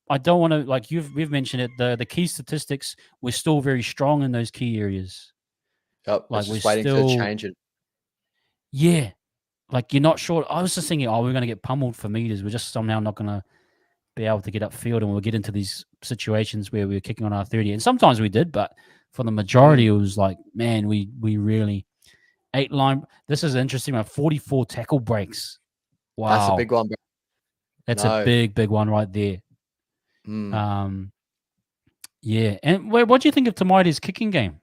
I don't want to, like we've mentioned it, the key statistics, we're still very strong in those key areas.
Yep, like we're just waiting to change it.
Yeah, like you're not sure. I was just thinking, we're going to get pummeled for meters. We're just somehow not going to be able to get upfield, and we'll get into these situations where we're kicking on our 30. And sometimes we did, but for the majority, it was like, man, we really 8 line. This is interesting. 44 tackle breaks. Wow,
that's a big one, bro.
That's a big one right there. Yeah. And what do you think of Tamai's kicking game?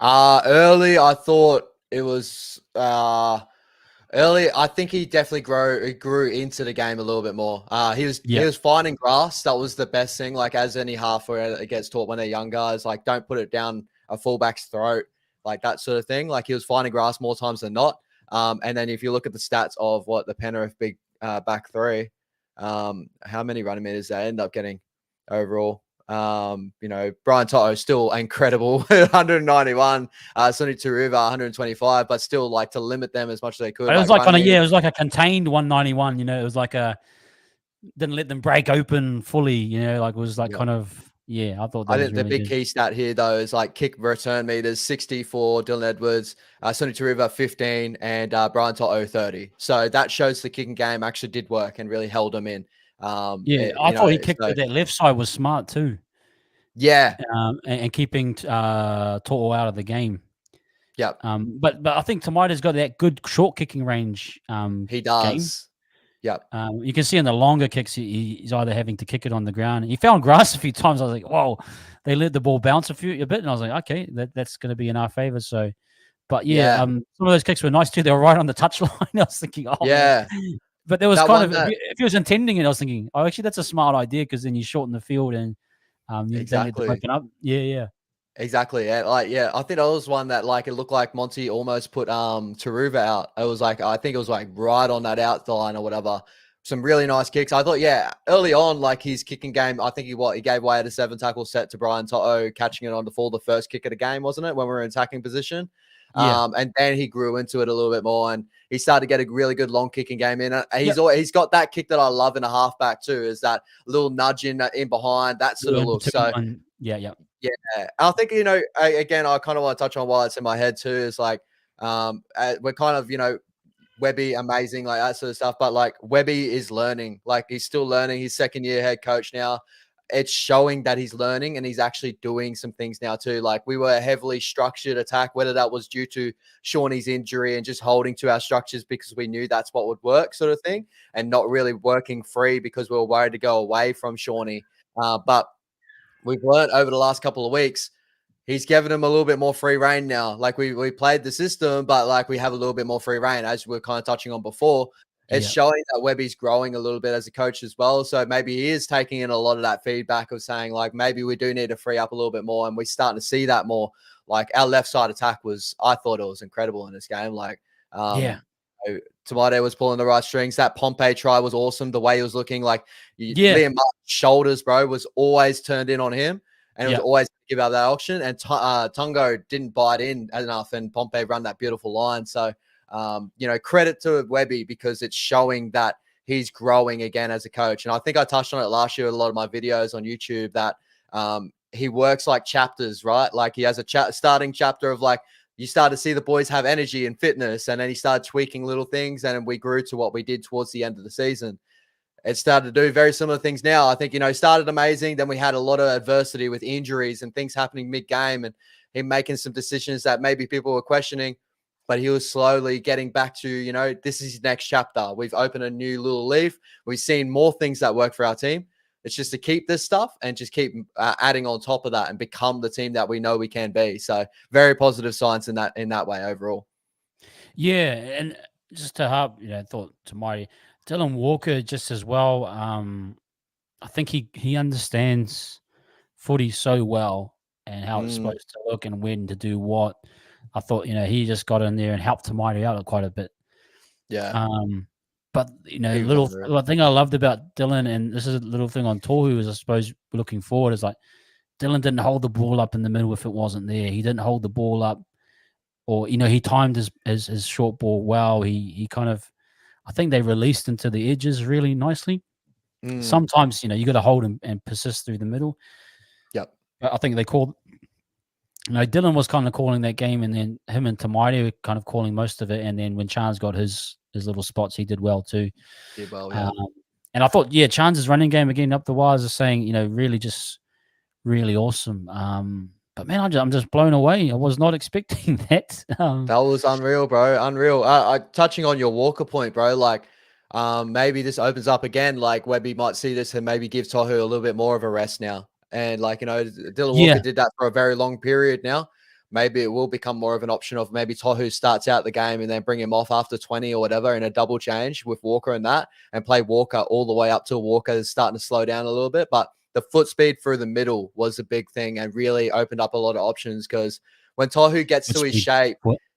Early, I thought it was early. I think he definitely grew into the game a little bit more. He was finding grass. That was the best thing. Like as any half where it gets taught when they're young guys, like don't put it down a fullback's throat, like that sort of thing. Like he was finding grass more times than not. And then if you look at the stats of what the Penrith big back three, how many running meters they end up getting overall. Brian Toto still incredible, 191. Sonny Tuivasa 125, but still like to limit them as much as they could.
It was like it was like a contained 191. It was like didn't let them break open fully. Like it was like kind of. Yeah, I thought that
I think the big key stat here, though, is like kick return meters 60 for Dylan Edwards, Sonny Tuivasa 15, and Brian Toto 30. So that shows the kicking game actually did work and really held them in.
I thought he kicked that left side was smart too.
Yeah.
And keeping Toto out of the game.
Yeah.
But I think Tamai's got that good short kicking range.
He does. Yeah.
You can see in the longer kicks, he's either having to kick it on the ground. He found grass a few times. I was like, whoa, they let the ball bounce a bit. And I was like, okay, that's going to be in our favor. So, but some of those kicks were nice too. They were right on the touchline. I was thinking,
yeah.
Man. But there was if he was intending it, I was thinking, actually, that's a smart idea because then you shorten the field and you don't get to open up. Yeah.
Exactly. I think that was one that like it looked like Monty almost put Tuivasa out. It was like I think it was like right on that out line or whatever. Some really nice kicks. I thought, early on, like his kicking game, I think he gave way at a 7 tackle set to Brian Toto, catching it on the full the first kick of the game, wasn't it? When we were in attacking position.
Yeah.
And then he grew into it a little bit more and he started to get a really good long kicking game in. He's got that kick that I love in a halfback too, is that little nudge in behind, that sort of look. So
yeah.
I think, again, I kind of want to touch on why it's in my head too, is like we're kind of, Webby, amazing, like that sort of stuff. But like Webby is learning, like he's still learning. He's second year head coach now. It's showing that he's learning and he's actually doing some things now too. Like we were a heavily structured attack, whether that was due to Shawnee's injury and just holding to our structures because we knew that's what would work sort of thing, and not really working free because we were worried to go away from Shawnee. But we've learned over the last couple of weeks, he's given him a little bit more free reign now. Like we played the system, but like we have a little bit more free reign, as we we're kind of touching on before. It's showing that Webby's growing a little bit as a coach as well. So maybe he is taking in a lot of that feedback of saying like, maybe we do need to free up a little bit more. And we're starting to see that more. Like our left side attack I thought it was incredible in this game. Like, Tamai was pulling the right strings. That Pompey try was awesome. The way he was looking, like Liam Martin's shoulders, bro, was always turned in on him. and it was always give out that option. And Tungo didn't bite in enough, and Pompey run that beautiful line. So, credit to Webby because it's showing that he's growing again as a coach. And I think I touched on it last year with a lot of my videos on YouTube that he works like chapters, right? Like he has a starting chapter of like, you start to see the boys have energy and fitness, and then he started tweaking little things, and we grew to what we did towards the end of the season. It started to do very similar things now. I think, started amazing. Then we had a lot of adversity with injuries and things happening mid-game and him making some decisions that maybe people were questioning, but he was slowly getting back to, this is his next chapter. We've opened a new little leaf. We've seen more things that work for our team. It's just to keep this stuff and just keep adding on top of that and become the team that we know we can be. So very positive signs in that way overall.
Yeah, and just to harp, thought to my Dylan Walker just as well. I think he understands footy so well and how it's supposed to look and when to do what. I thought, he just got in there and helped Tamari out quite a bit.
Yeah.
But the thing I loved about Dylan, and this is a little thing on Tohu, is I suppose looking forward is like Dylan didn't hold the ball up in the middle if it wasn't there. He didn't hold the ball up, or he timed his short ball well. He kind of, I think they released into the edges really nicely. Sometimes you got to hold and persist through the middle.
Yep.
But I think they called. Dylan was kind of calling that game, and then him and Tamaiti were kind of calling most of it. And then when Chance got his little spots, he did well too.
Did well, yeah.
And I thought, Chance's running game again up the wires is saying, really just really awesome. But man, I'm just blown away. I was not expecting that.
That was unreal, bro. Unreal. Touching on your Walker point, bro, like maybe this opens up again. Like Webby might see this and maybe give Tohu a little bit more of a rest now. And like, Dylan Walker did that for a very long period now. Maybe it will become more of an option of maybe Tohu starts out the game and then bring him off after 20 or whatever in a double change with Walker and that, and play Walker all the way up till Walker is starting to slow down a little bit. But the foot speed through the middle was a big thing and really opened up a lot of options because when Tohu gets to his shape,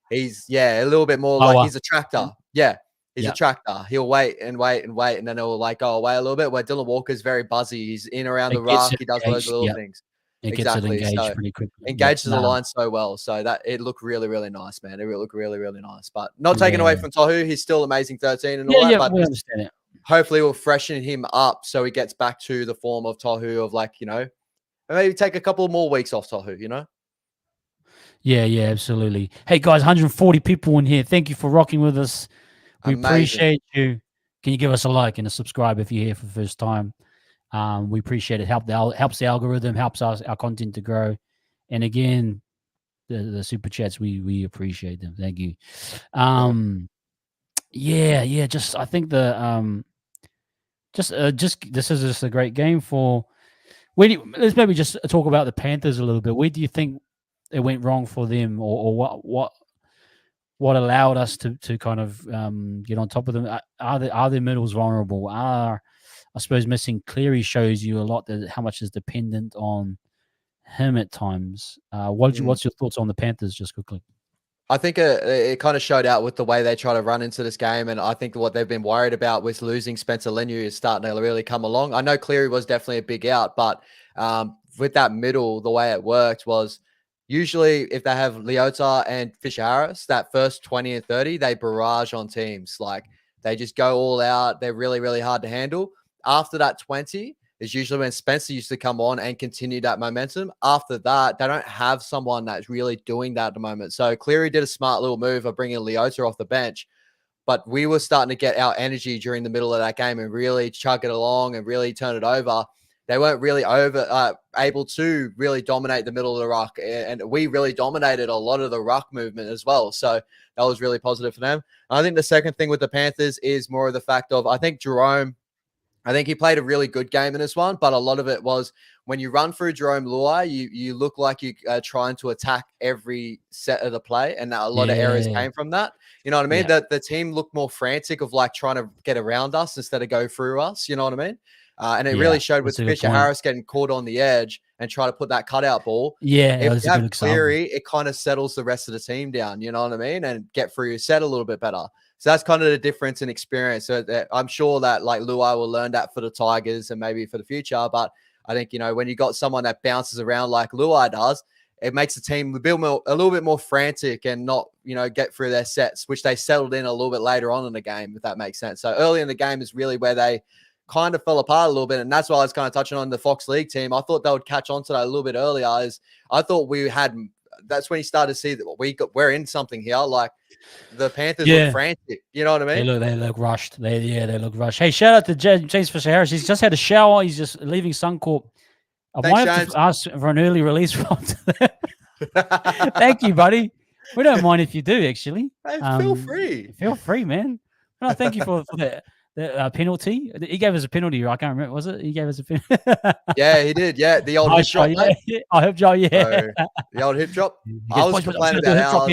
he's a little bit more like he's a tractor. Yeah. He's a tractor. He'll wait and wait and wait, and then he'll like go away a little bit. Where Dylan Walker's very buzzy. He's in around the ruck. He does those little things.
It gets it engaged pretty quickly.
Engages the line so well. So that it looked really, really nice, man. It looked really, really nice. But not taken away from Tohu. He's still amazing 13 and all that. But
we understand it.
Hopefully we'll freshen him up so he gets back to the form of Tohu of like, maybe take a couple more weeks off Tohu,
Yeah, absolutely. Hey guys, 140 people in here. Thank you for rocking with us. We appreciate you. Can you give us a like and a subscribe if you're here for the first time? We appreciate it. Helps the algorithm, helps us our content to grow. And again, the super chats, we appreciate them. Thank you. Just I think this is just a great game for. Let's maybe just talk about the Panthers a little bit. Where do you think it went wrong for them, or what allowed us to kind of get on top of them? Are their middles vulnerable? I suppose missing Cleary shows you a lot how much is dependent on him at times. What's your thoughts on the Panthers, just quickly?
I think it kind of showed out with the way they try to run into this game, and I think what they've been worried about with losing Spencer Leniu is starting to really come along. I know Cleary was definitely a big out, but with that middle, the way it worked was usually if they have Leota and Fisher Harris, that first 20 and 30, they barrage on teams. Like they just go all out. They're really, really hard to handle. After that 20 is usually when Spencer used to come on and continue that momentum. After that, they don't have someone that's really doing that at the moment. So Cleary did a smart little move of bringing Leota off the bench, but we were starting to get our energy during the middle of that game and really chug it along and really turn it over. They weren't really able to really dominate the middle of the ruck, and we really dominated a lot of the ruck movement as well. So that was really positive for them. And I think the second thing with the Panthers is more of the fact of, I think Jerome, he played a really good game in this one, but a lot of it was when you run through Jerome Luai, you look like you are trying to attack every set of the play, and that a lot of errors came from that. You know what I mean? That the team looked more frantic of like trying to get around us instead of go through us. You know what I mean? And it really showed with Fisher Harris getting caught on the edge and try to put that cutout ball.
Yeah,
if you have Cleary, it kind of settles the rest of the team down. You know what I mean? And get through your set a little bit better. So that's kind of the difference in experience. So I'm sure that like Luai will learn that for the Tigers and maybe for the future. But I think, when you got someone that bounces around like Luai does, it makes the team a little bit more frantic and not, get through their sets, which they settled in a little bit later on in the game, if that makes sense. So early in the game is really where they kind of fell apart a little bit. And that's why I was kind of touching on the Fox League team. I thought they would catch on to that a little bit earlier. I thought that's when you started to see that we're in something here. Like the Panthers look frantic. You know what I mean?
They look rushed. They look rushed. Hey, shout out to James Fisher-Harris. He's just had a shower. He's just leaving Suncorp. I might have to ask for an early release from them. Thank you, buddy. We don't mind if you do, actually.
Hey, feel free.
Feel free, man. No, thank you for the penalty. He gave us a penalty. I can't remember. Was it? He gave us a penalty.
Yeah, he did. Yeah, the old hip drop.
Yeah. I hope so. Yeah.
The old hip drop. I was complaining about how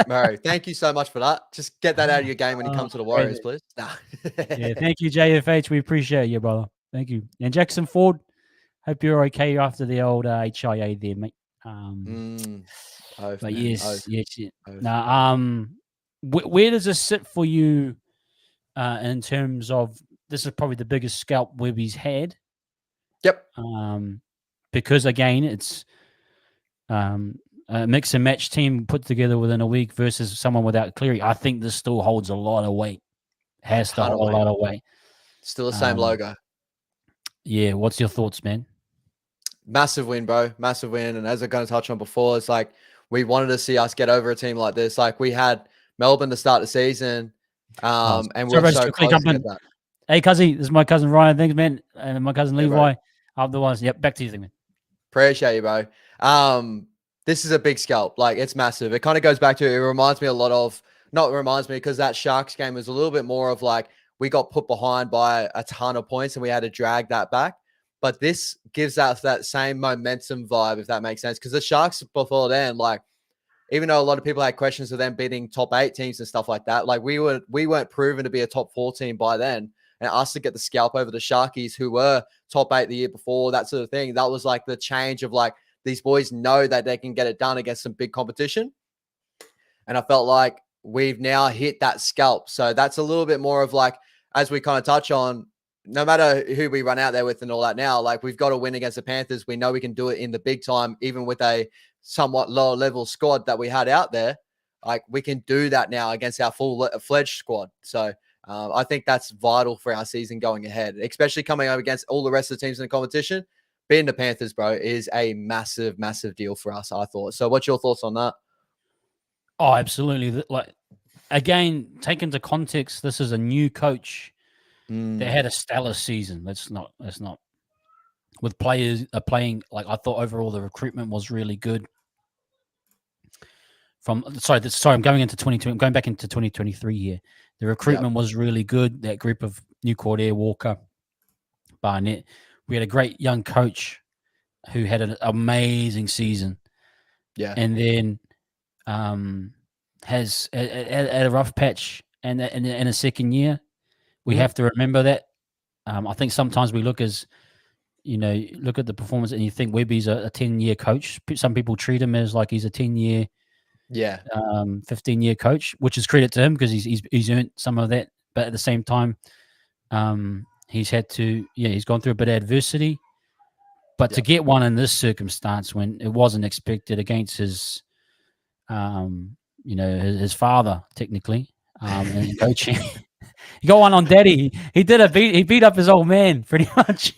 Murray, thank you so much for that. Just get that out of your game when you come to the Warriors, please. Nah.
Yeah, thank you, JFH. We appreciate you, brother. Thank you. And Jackson Ford, hope you're okay after the old HIA there, mate. But yes. Now, where does this sit for you in terms of this is probably the biggest scalp Webby's had?
Yep.
Because again, it's a mix and match team put together within a week versus someone without Cleary. I think this still holds a lot of weight. Has to hold a lot of weight.
Still the same logo.
Yeah. What's your thoughts, man?
Massive win, bro. Massive win. And as I'm going to touch on before, it's like we wanted to see us get over a team like this. Like we had Melbourne to start the season. And we're so close to get that.
Hey, Cuzzy, this is my cousin Ryan. Thanks, man. And my cousin Levi. Otherwise, yep, back to you, man.
Appreciate you, bro. This is a big scalp. Like, it's massive. It kind of goes back to, it reminds me a lot of, not reminds me, because that Sharks game was a little bit more of like, we got put behind by a ton of points and we had to drag that back. But this gives us that same momentum vibe, if that makes sense. Because the Sharks before then, like, even though a lot of people had questions of them beating top 8 teams and stuff like that, like we weren't proven to be a top 4 team by then. And us to get the scalp over the Sharkies, who were top 8 the year before, that sort of thing, that was like the change of like, these boys know that they can get it done against some big competition. And I felt like we've now hit that scalp. So that's a little bit more of like, as we kind of touch on, no matter who we run out there with and all that now, like we've got to win against the Panthers. We know we can do it in the big time, even with a somewhat lower level squad that we had out there. Like we can do that now against our full-fledged squad. So I think that's vital for our season going ahead, especially coming up against all the rest of the teams in the competition. Beating the Panthers, bro, is a massive, massive deal for us, I thought. So what's your thoughts on that?
Oh, absolutely. Like, again, take into context, this is a new coach that had a stellar season. Let's not with players playing, like I thought overall the recruitment was really good. I'm going into 2020. I'm going back into 2023 here. The recruitment was really good. That group of New Cordair, Walker, Barnett. We had a great young coach who had an amazing season. Yeah. And then has a rough patch and in a second year. We have to remember that. I think sometimes we look at the performance and you think Webby's a 10-year coach. Some people treat him as like he's a 10-year 15-year coach, which is credit to him because he's earned some of that. But at the same time, he's had to, he's gone through a bit of adversity. But to get one in this circumstance when it wasn't expected against his, his father technically, and coaching, he got one on Daddy. He beat up his old man pretty much.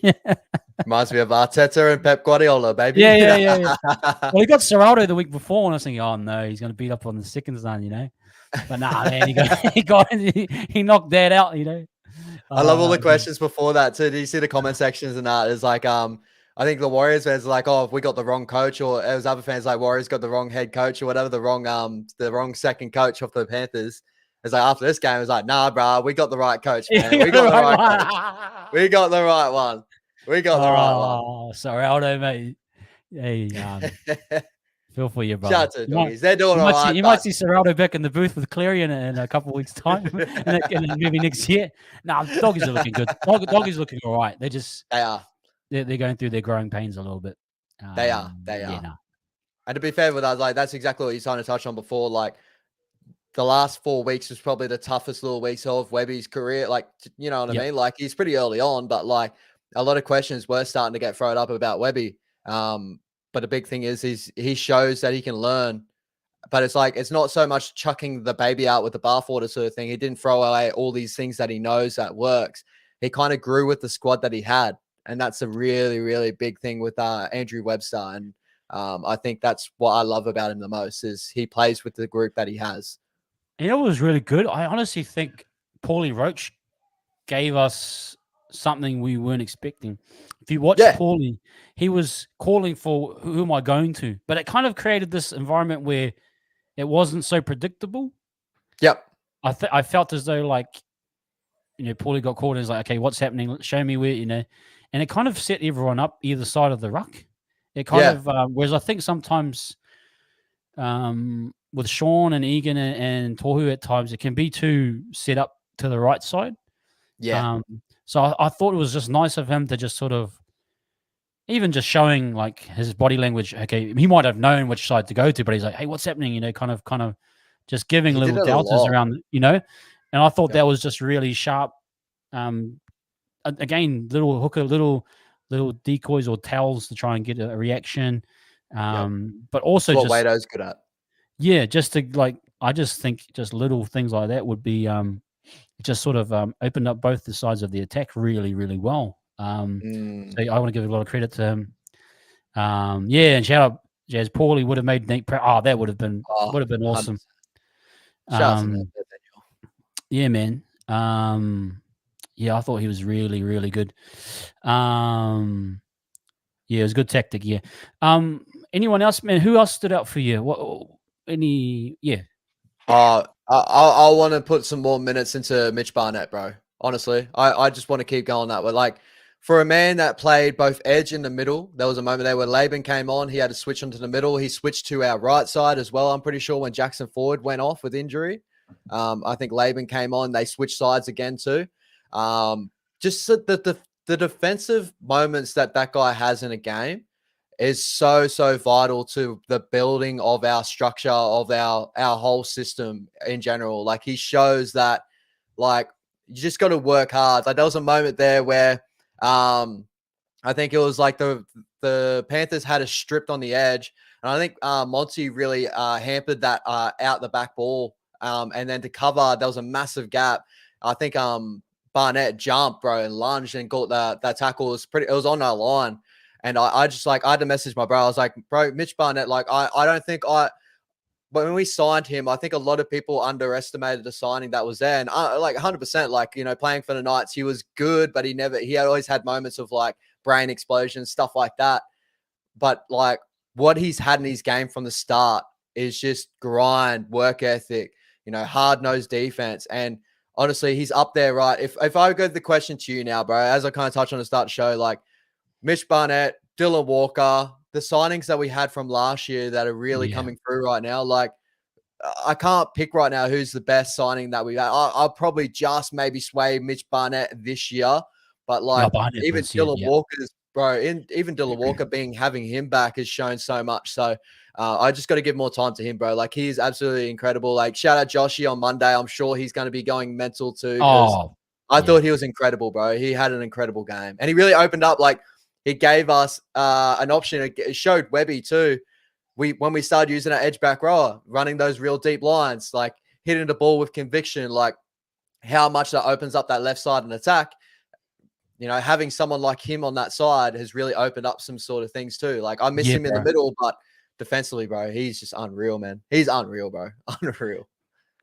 Reminds me of Arteta and Pep Guardiola, baby.
Yeah. Well, he got Serraldo the week before, and I was thinking, oh no, he's going to beat up on the second son, But nah, man, he knocked Dad out,
I love all the questions before that too. Did you see the comment sections and that? It's like, I think the Warriors fans are like, oh, if we got the wrong coach, or it was other fans like Warriors got the wrong head coach or whatever, the wrong second coach of the Panthers. It's like after this game, it's like, nah, bro, we got the right coach, man. We got the right coach. We got the right one. We got the right one.
Oh, Serraldo, mate. Hey, feel for you, bro.
Shout out to the doggies. They're doing all right.
You might see Serraldo back in the booth with Cleary in a couple of weeks' time, and maybe next year. Nah, doggies are looking good. Doggies are looking all right. They are. They're going through their growing pains a little bit.
They are. No. And to be fair with us, like that's exactly what you're trying to touch on before. Like the last 4 weeks was probably the toughest little weeks of Webby's career. Like, you know what I mean? Like he's pretty early on, but like a lot of questions were starting to get thrown up about Webby. But the big thing is he shows that he can learn. But it's like it's not so much chucking the baby out with the bathwater sort of thing. He didn't throw away all these things that he knows that works. He kind of grew with the squad that he had, and that's a really, really big thing with Andrew Webster. And I think that's what I love about him the most is he plays with the group that he has.
You know, it was really good. I honestly think Paulie Roach gave us something we weren't expecting. If you watch Paulie, he was calling for who am I going to, but it kind of created this environment where it wasn't so predictable.
Yep.
I felt as though like, you know, Paulie got called and was like, okay, what's happening? Show me where, you know, and it kind of set everyone up either side of the ruck. It kind of, whereas I think sometimes with Sean and Egan and Tohu at times, it can be too set up to the right side.
Yeah.
So I thought it was just nice of him to just sort of, even just showing like his body language. Okay, he might have known which side to go to, but he's like, hey, what's happening? You know, kind of just giving little doubters around, you know. And I thought that was just really sharp. Again, little hooker, little decoys or tells to try and get a reaction. But also
that's what Wado's good at.
Yeah, just to like, I just think just little things like that would be just sort of opened up both the sides of the attack really, really well. So I want to give a lot of credit to him. Yeah, and shout out Jazz. Paulie would have made Nate proud. Oh, that would have been awesome.
Shout out to Daniel.
Yeah, man. Yeah, I thought he was really, really good. Yeah, it was good tactic. Yeah. Anyone else, man? Who else stood out for you? What? Yeah.
I want to put some more minutes into Mitch Barnett, bro. Honestly, I just want to keep going that way. Like for a man that played both edge in the middle, there was a moment there where Laban came on. He had to switch onto the middle. He switched to our right side as well. I'm pretty sure when Jackson Ford went off with injury, I think Laban came on. They switched sides again too. Just the defensive moments that guy has in a game is so vital to the building of our structure, of our whole system in general. Like he shows that, like, you just got to work hard. Like there was a moment there where I think it was like the Panthers had a stripped on the edge, and I think Monty really hampered that out the back ball, and then to cover there was a massive gap. I think Barnett jumped, bro, and lunged and got that tackle. It was on our line. And I just like, I had to message my bro. I was like, bro, Mitch Barnett, like, I don't think but when we signed him, I think a lot of people underestimated the signing that was there. And like 100%, like, you know, playing for the Knights, he was good, but he had always had moments of like brain explosions, stuff like that. But like what he's had in his game from the start is just grind, work ethic, you know, hard-nosed defense. And honestly, he's up there, right? If I go the question to you now, bro, as I kind of touched on the start of the show, like, Mitch Barnett, Dylan Walker, the signings that we had from last year that are really coming through right now. Like, I can't pick right now who's the best signing that we've had. I'll probably just maybe sway Mitch Barnett this year, but like even Dylan Walker's, bro, even Dylan Walker having him back has shown so much. So I just got to give more time to him, bro. Like he's absolutely incredible. Like shout out Joshy on Monday. I'm sure he's going to be going mental too. I thought he was incredible, bro. He had an incredible game, and he really opened up. Like he gave us an option. It showed Webby too. When we started using our edge back rower, running those real deep lines, like hitting the ball with conviction, like how much that opens up that left side and attack. You know, having someone like him on that side has really opened up some sort of things too. Like I miss him in the middle, but defensively, bro, he's just unreal, man. He's unreal, bro. Unreal.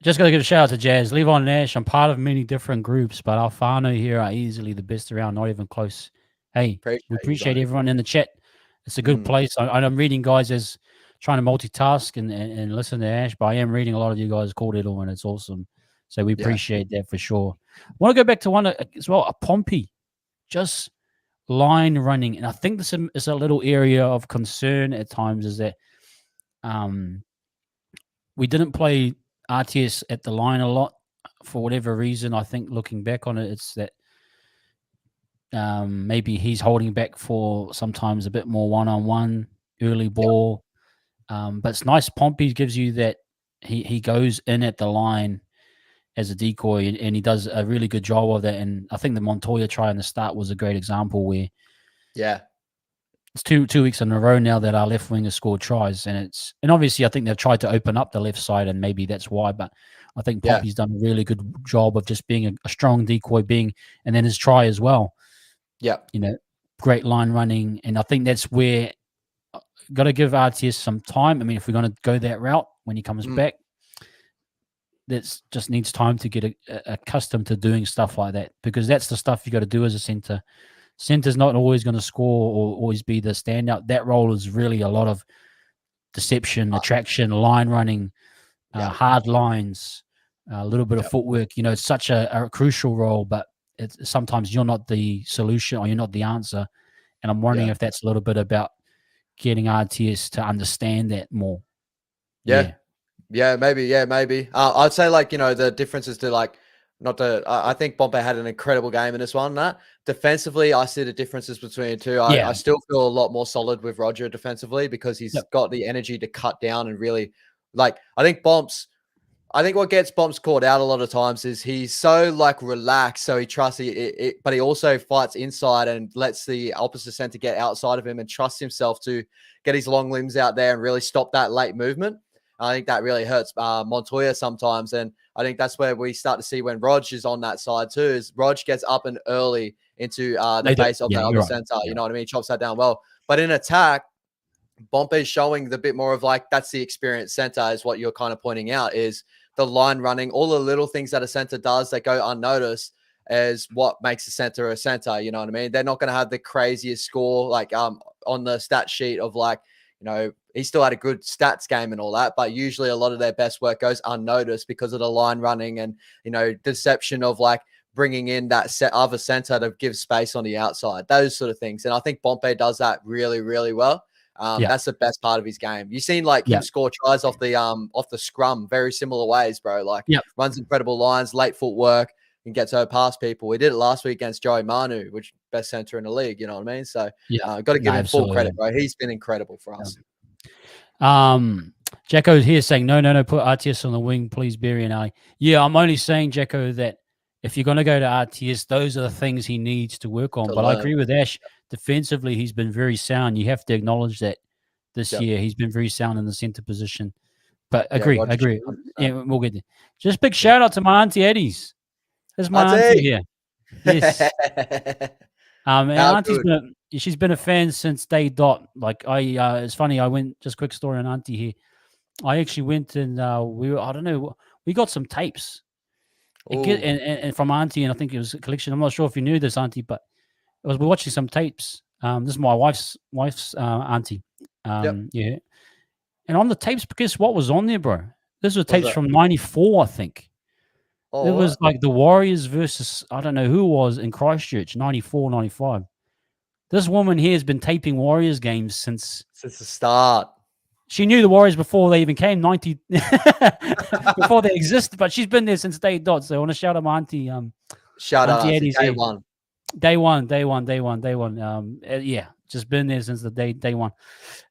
Just got to give a shout out to Jazz. Levon Nash. I'm part of many different groups, but Alfano here are easily the best around, not even close. Hey, we appreciate everyone in the chat. It's a good place. I'm reading guys as trying to multitask and listen to Ash, but I am reading a lot of you guys called it all, and it's awesome. So we appreciate that for sure. I want to go back to one as well, a Pompey, just line running. And I think this is a little area of concern at times is that we didn't play RTS at the line a lot for whatever reason. I think looking back on it, it's that maybe he's holding back for sometimes a bit more one-on-one early ball. But it's nice. Pompey gives you that he goes in at the line as a decoy, and he does a really good job of that. And I think the Montoya try in the start was a great example where it's two weeks in a row now that our left winger scored tries, and obviously I think they've tried to open up the left side, and maybe that's why. But I think Poppy's done a really good job of just being a strong decoy, and then his try as well.
Yeah,
great line running, and I think that's where got to give RTS some time. I mean, if we're going to go that route when he comes back, that just needs time to get accustomed to doing stuff like that, because that's the stuff you got to do as a center. Center's not always going to score or always be the standout. That role is really a lot of deception, attraction, line running, hard lines, a little bit of footwork. It's such a crucial role, but sometimes you're not the solution or you're not the answer. And I'm wondering if that's a little bit about getting RTS to understand that more.
Yeah, maybe. I'd say the differences to I think Bombay had an incredible game in this one. Defensively, I see the differences between the two. I still feel a lot more solid with Roger defensively because he's got the energy to cut down and really I think what gets Bomps caught out a lot of times is he's so relaxed, so he trusts it, but he also fights inside and lets the opposite center get outside of him and trusts himself to get his long limbs out there and really stop that late movement. I think that really hurts Montoya sometimes, and I think that's where we start to see when Rog is on that side too, is Rog gets up and early into the base of the other center. You know what I mean? Chops that down well. But in attack, Bompe's showing the bit more of that's the experienced center is what you're kind of pointing out, is the line running, all the little things that a center does that go unnoticed is what makes a center a center. You know what I mean? They're not going to have the craziest score on the stat sheet of he still had a good stats game and all that, but usually a lot of their best work goes unnoticed because of the line running and, deception of bringing in that other center to give space on the outside, those sort of things. And I think Bompe does that really, really well. That's the best part of his game. You've seen him score tries off the scrum, very similar ways, bro. Runs incredible lines, late footwork, and gets over past people. We did it last week against Joey Manu, which best center in the league. You know what I mean? So got to give him full credit, bro. He's been incredible for us.
Jacko's here saying, no, put RTS on the wing, please, Barry and I. Yeah, I'm only saying, Jacko, that if you're going to go to RTS, those are the things he needs to work on. But I agree with Ash. Defensively, he's been very sound. You have to acknowledge that this year. He's been very sound in the center position. But agree. Yeah, we'll get there. Just big shout out to my Auntie Eddie's. There's my auntie here. Yes. Auntie's she's been a fan since day dot. It's funny. I went, just quick story on Auntie here. I actually went and we got some tapes. And from Auntie, and I think it was a collection. I'm not sure if you knew this, Auntie, but we're watching some tapes. This is my wife's auntie. Yeah. And on the tapes, guess what was on there, bro? This was tapes from 94, I think. It was the Warriors versus, I don't know who it was, in Christchurch, 94, 95. This woman here has been taping Warriors games since
the start.
She knew the Warriors before they even came, before they existed, but she's been there since day dot. So I want to shout out my auntie.
Shout out
Eddie's
day one.
Day one. Just been there since the day one.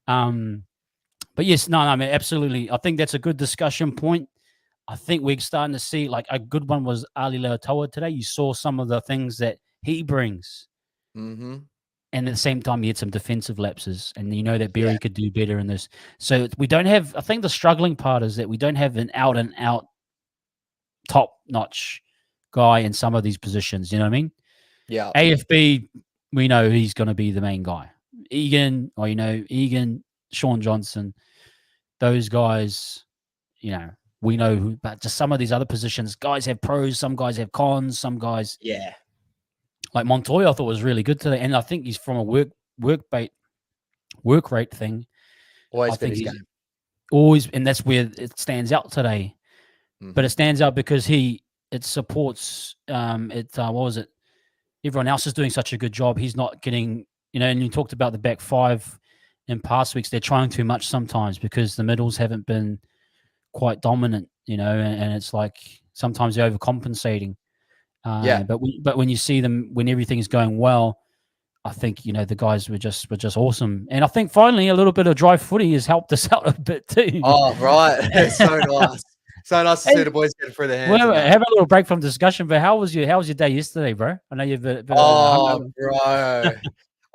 But yes, no, I mean, absolutely. I think that's a good discussion point. I think we're starting to see a good one was Ali Leotoa today. You saw some of the things that he brings.
Mm-hmm.
And at the same time, he had some defensive lapses. And that Barry could do better in this. So we don't have, I think the struggling part is that we don't have an out-and-out top-notch guy in some of these positions. You know what I mean?
Yeah.
AFB, we know he's going to be the main guy. Egan, Sean Johnson, those guys, we know who, but just some of these other positions, guys have pros, some guys have cons, some guys.
Yeah.
Like Montoya, I thought was really good today. And I think he's from a work rate thing.
Always been his game.
Always, and that's where it stands out today.
Mm-hmm.
But it stands out because it supports, what was it? Everyone else is doing such a good job. He's not getting, and you talked about the back five in past weeks. They're trying too much sometimes because the middles haven't been quite dominant, and it's sometimes they're overcompensating. But when you see them, when everything is going well, I think, the guys were just awesome. And I think finally a little bit of dry footy has helped us out a bit too.
Oh, right. It's so nice. So nice to
Hey,
see the boys getting through their hands.
well,
And that.
have a little break from discussion. But how was your day yesterday, bro? I know you've been
Oh,
hungover.
bro.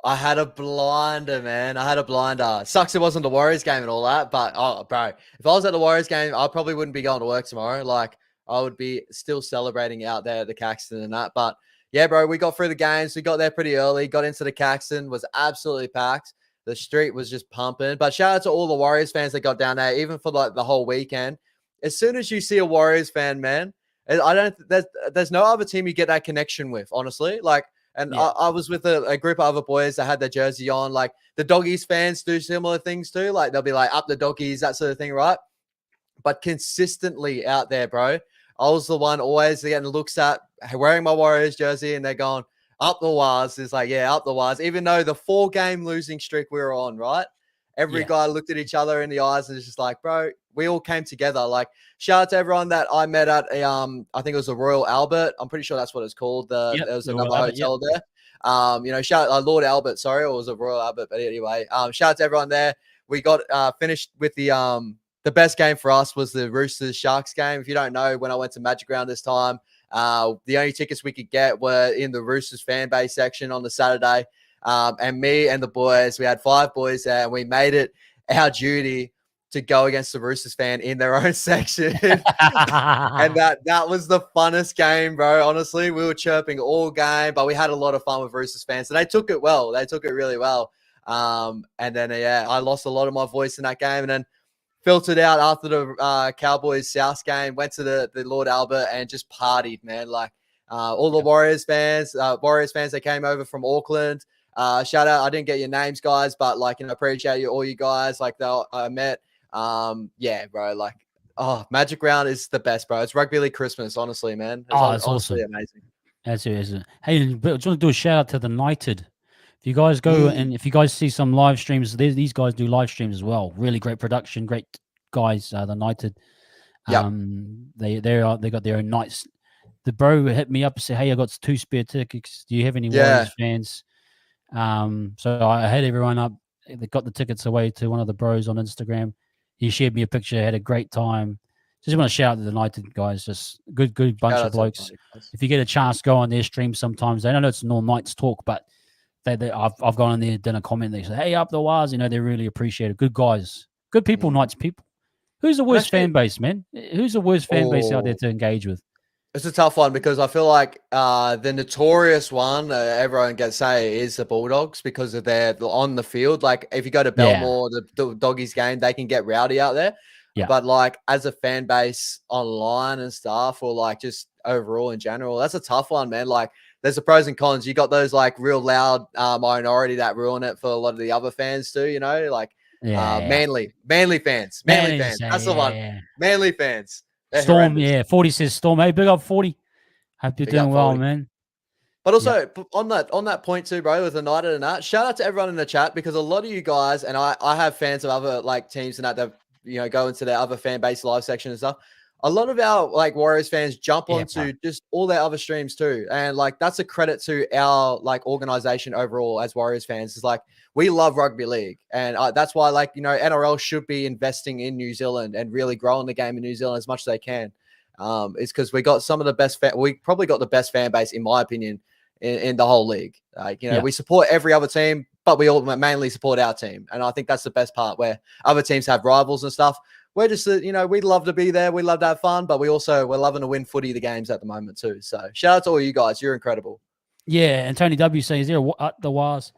I had a blinder, man. I had a blinder. Sucks it wasn't the Warriors game and all that, but oh, bro, if I was at the Warriors game, I probably wouldn't be going to work tomorrow. Like, I would be still celebrating out there at the Caxton and that. But yeah, bro, we got through the games. We got there pretty early, got into the Caxton, was absolutely packed. The street was just pumping. But shout out to all the Warriors fans that got down there, even for like the whole weekend. As soon as you see a Warriors fan, man, I don't, there's no other team you get that connection with, honestly. Like, and
Yeah.
I was with a group of other boys that had their jersey on. Like the Doggies fans do similar things too. Like they'll be like, up the Doggies, that sort of thing, right? But consistently out there, bro. I was the one always getting looks at wearing my Warriors jersey, and they're going, up the Waz. It's like, yeah, up the Waz. Even though the 4-game losing streak we were on, right? Every
Yeah.
guy looked at each other in the eyes and it's just like, bro, we all came together. Like, shout out to everyone that I met at a I think it was a Royal Albert. I'm pretty sure that's what it's called. There was another hotel there. Shout out Lord Albert, sorry, or it was a Royal Albert, but anyway, shout out to everyone there. We got finished with the best game for us was the Roosters Sharks game. If you don't know, when I went to Magic Round this time, the only tickets we could get were in the Roosters fan base section on the Saturday. And me and the boys, we had 5 boys there, and we made it our duty to go against the Roosters fan in their own section. And that was the funnest game, bro. Honestly, we were chirping all game, but we had a lot of fun with Roosters fans. So they took it well. They took it really well. And then, I lost a lot of my voice in that game. And then filtered out after the Cowboys South game, went to the Lord Albert and just partied, man. Like all the Warriors fans that came over from Auckland. Shout out. I didn't get your names, guys, but appreciate all you guys like that I met. Yeah, bro. Like, Magic Round is the best, bro. It's rugby league Christmas, honestly, man.
It's
honestly
awesome.
Amazing.
That's it. Hey, but I just want to do a shout out to the Knighted. If you guys go and if you guys see some live streams, these guys do live streams as well. Really great production, great guys. The Knighted. They got their own nights. The bro hit me up and said, "Hey, I got 2 spare tickets. Do you have any Warriors fans?" So I hit everyone up. They got the tickets away to one of the bros on Instagram. He shared me a picture. Had a great time. Just want to shout out to the United guys. Just good bunch of blokes. If you get a chance, go on their stream sometimes. I know it's no Knights talk, but I've gone on there, done a comment. They say, "Hey, up the Waz," they really appreciate it. Good guys, good people, Knights people. Who's the worst fan base, man? Who's the worst fan base out there to engage with?
It's a tough one because I feel like the notorious one everyone can say is the Bulldogs because of their on the field. Like if you go to Belmore, the Doggies game, they can get rowdy out there.
Yeah.
But like as a fan base online and stuff, or like just overall in general, that's a tough one, man. Like there's the pros and cons. You got those like real loud minority that ruin it for a lot of the other fans too. Manly fans. That's the one.
Yeah.
Manly fans. They're
Storm,
horrendous.
40 says Storm. Hey, big up 40. Hope you're doing well, man.
But also on that point too, bro, with the United and that, shout out to everyone in the chat because a lot of you guys, and I have fans of other like teams and that go into their other fan base live section and stuff. A lot of our like Warriors fans jump onto just all their other streams too. And like that's a credit to our like organization overall as Warriors fans. It's like we love rugby league. And that's why NRL should be investing in New Zealand and really growing the game in New Zealand as much as they can. It's because we got some of the best we probably got the best fan base, in my opinion, in the whole league. We support every other team, but we all mainly support our team. And I think that's the best part where other teams have rivals and stuff. We're just, we'd love to be there. We love to have fun, but we're loving to win footy the games at the moment too. So shout out to all you guys. You're incredible.
Yeah. And Tony W saying, is there the Waz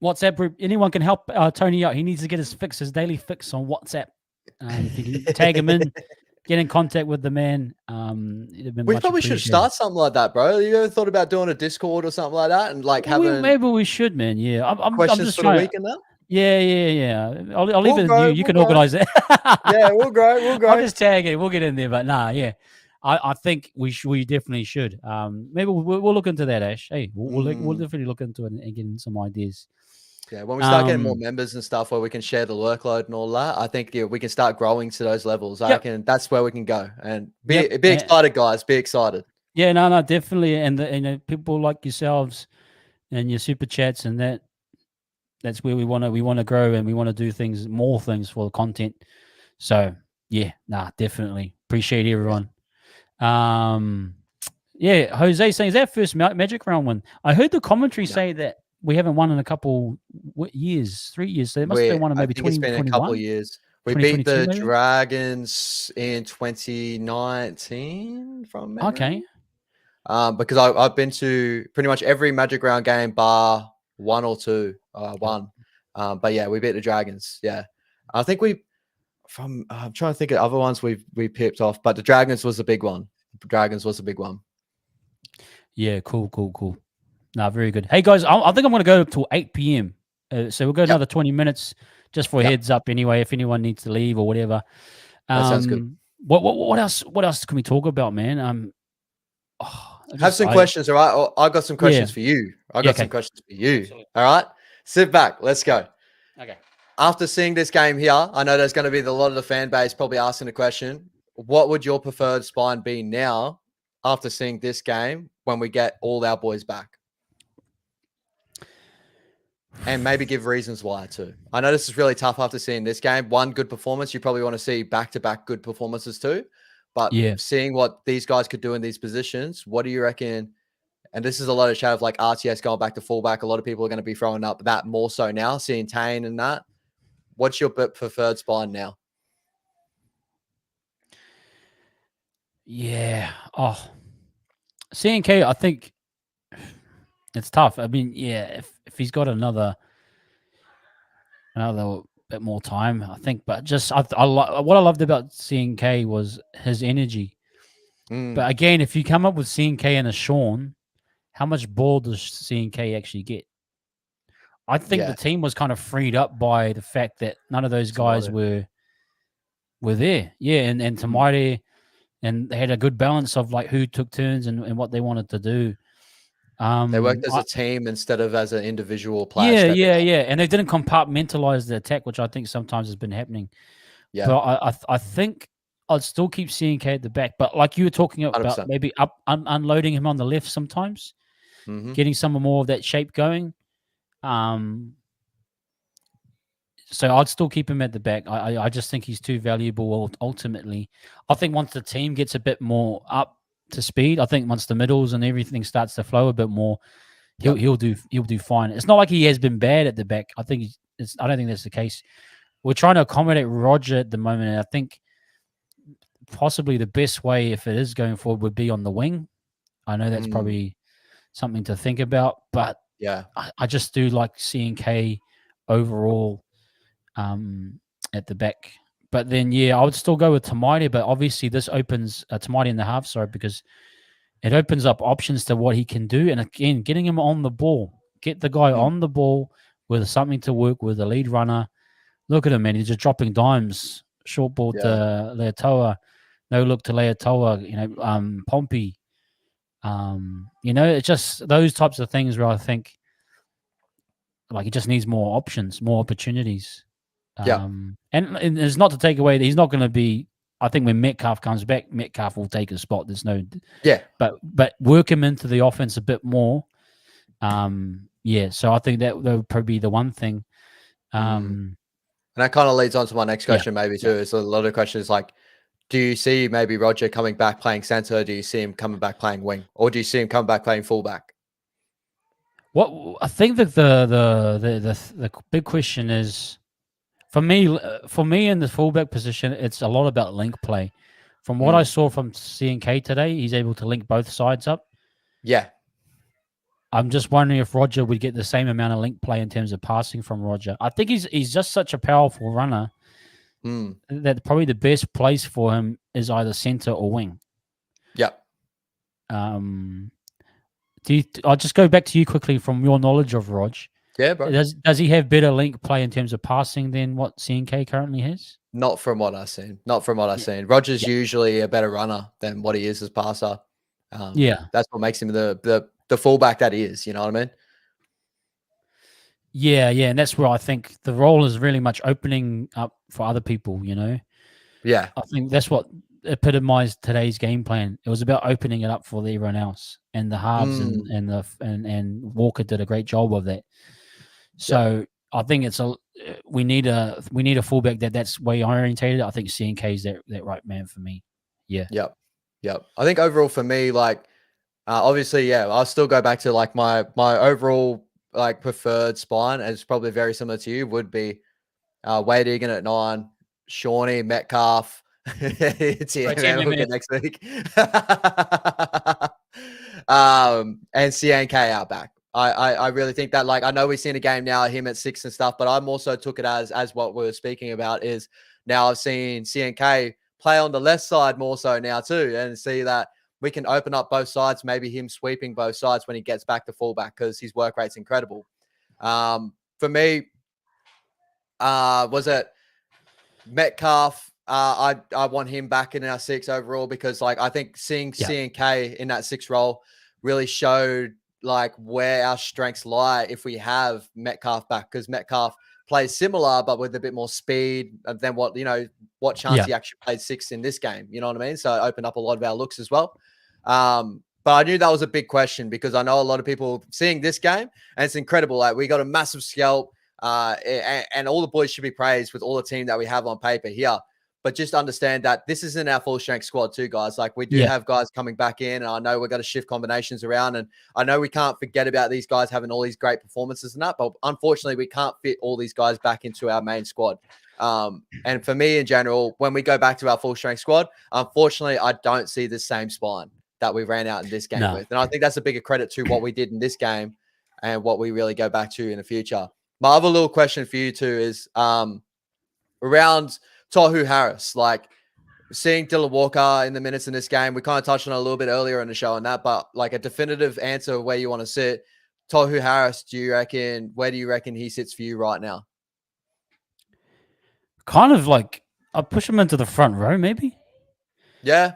WhatsApp group? Anyone can help Tony out. He needs to get his daily fix on WhatsApp. If you can tag him in, get in contact with the man.
We probably should start something like that, bro. You ever thought about doing a Discord or something like that and like having
maybe we should, man. Yeah. I'm just
for the week and that.
Yeah. I'll leave it to you. You can organize it.
Yeah, we'll grow.
I'll just tag it. We'll get in there. But yeah. I think we definitely should. Maybe we'll look into that, Ash. Hey, we'll definitely look into it and get in some ideas.
Yeah, when we start getting more members and stuff where we can share the workload and all that, I think we can start growing to those levels. I reckon that's where we can go. And be excited, guys. Be excited.
Yeah, no, definitely. And people like yourselves and your super chats and that's where we want to grow and we want to do more things for the content. So yeah, definitely. Appreciate everyone. Yeah, Jose saying, is that first Magic round win? I heard the commentary say that we haven't won in a couple years, 3 years. So it must have been one in
I
maybe
think it's been a couple
2021,
of years. We beat
2022
the
maybe?
Dragons in 2019 from memory.
Okay.
Because I've been to pretty much every Magic round game bar 1 or 2. But yeah, we beat the Dragons. Yeah, I think I'm trying to think of other ones we pipped off, but the Dragons was a big one.
Yeah, cool. Nah, very good. Hey guys, I think I'm going to go till 8 p.m. So we'll go another 20 minutes just for a heads up anyway, if anyone needs to leave or whatever.
That sounds good.
What else can we talk about, man?
Have some questions, all right? I got some questions for you. Some questions for you. Absolutely. All right? Sit back. Let's go.
Okay.
After seeing this game here, I know there's going to be a lot of the fan base probably asking the question, what would your preferred spine be now after seeing this game when we get all our boys back? And maybe give reasons why too. I know this is really tough after seeing this game. One good performance. You probably want to see back-to-back good performances too. But seeing what these guys could do in these positions, what do you reckon? And this is a lot of chat of like RTS going back to fullback. A lot of people are going to be throwing up that more so now, seeing Tane and that. What's your preferred spine now?
Yeah. CNK, I think it's tough. I mean, yeah, if he's got another bit more time, I think. But just what I loved about CNK was his energy. But again, if you come up with CNK and a Sean, how much ball does CNK actually get? I think the team was kind of freed up by the fact that none of those guys were there. Yeah, and Tamari, and they had a good balance of like who took turns and what they wanted to do.
They worked as a team instead of as an individual player.
Yeah. And they didn't compartmentalize the attack, which I think sometimes has been happening. Yeah. But I think I'd still keep CNK at the back. But like you were talking about 100%. Maybe unloading him on the left sometimes, getting some more of that shape going. So I'd still keep him at the back. I just think he's too valuable ultimately. I think once the team gets a bit more up to speed, I think once the middles and everything starts to flow a bit more, he'll do fine. It's not like he has been bad at the back. I don't think that's the case. We're trying to accommodate Roger at the moment, and I think possibly the best way, if it is going forward, would be on the wing. I know that's probably something to think about, but yeah, I just do like CNK overall at the back. But then, yeah, I would still go with Tamari, but obviously this opens Tamari in the half, because it opens up options to what he can do. And again, getting him on the ball, get the guy on the ball with something to work with, a lead runner. Look at him, man. He's just dropping dimes. Short ball to Leatoa. No look to Leatoa, Pompey. It's just those types of things where I think like he just needs more options, more opportunities. And it's not to take away that he's not going to be. I think when Metcalf comes back, Metcalf will take his spot. There's no, but work him into the offense a bit more. So I think that would probably be the one thing.
And that kind of leads on to my next question, maybe too. Is a lot of questions like, do you see maybe Roger coming back playing center? Do you see him coming back playing wing, or do you see him coming back playing fullback?
What I think that the big question is. For me in the fullback position, it's a lot about link play. From what I saw from CNK today, he's able to link both sides up. Yeah. I'm just wondering if Roger would get the same amount of link play in terms of passing from Roger. I think he's just such a powerful runner that probably the best place for him is either center or wing. Yeah. I'll just go back to you quickly from your knowledge of Rog.
Yeah, bro.
Does he have better link play in terms of passing than what CNK currently has?
Not from what I've seen. Roger's usually a better runner than what he is as passer. That's what makes him the fullback that he is. You know what I mean?
Yeah, and that's where I think the role is really much opening up for other people. Yeah, I think that's what epitomized today's game plan. It was about opening it up for everyone else, and the halves and Walker did a great job of that. So I think we need a fullback that's way orientated. I think CNK is that right man for me. Yeah.
Yep. I think overall for me, like, obviously, yeah, I'll still go back to like my overall like preferred spine, and it's probably very similar to you, would be Wade Egan at 9, Shawnee, Metcalf. It's
Great
yeah,
team,
man, we'll
man.
get next week. And CNK out back. I really think that, like, I know we've seen a game now, him at 6 and stuff, but I'm also took it as what we were speaking about is now I've seen CNK play on the left side more so now too, and see that we can open up both sides, maybe him sweeping both sides when he gets back to fullback because his work rate's incredible. For me, was it Metcalf? I want him back in our 6 overall because, like, I think seeing CNK in that 6 role really showed like where our strengths lie if we have Metcalf back, because Metcalf plays similar but with a bit more speed than what chance he actually played 6 in this game. You know what I mean? So it opened up a lot of our looks as well. But I knew that was a big question because I know a lot of people seeing this game, and it's incredible. Like, we got a massive scalp. And all the boys should be praised with all the team that we have on paper here. But just understand that this isn't our full strength squad too, guys. Like, we do have guys coming back in, and I know we're going to shift combinations around, and I know we can't forget about these guys having all these great performances and that, but unfortunately we can't fit all these guys back into our main squad. And for me in general, when we go back to our full strength squad, unfortunately, I don't see the same spine that we ran out in this game with. And I think that's a bigger credit to what we did in this game and what we really go back to in the future. My other little question for you two is around Tohu Harris. Like, seeing Dylan Walker in the minutes in this game, we kind of touched on it a little bit earlier in the show on that, but like a definitive answer where you want to sit. Tohu Harris, where do you reckon he sits for you right now?
Kind of like, I'll push him into the front row, maybe.
Yeah.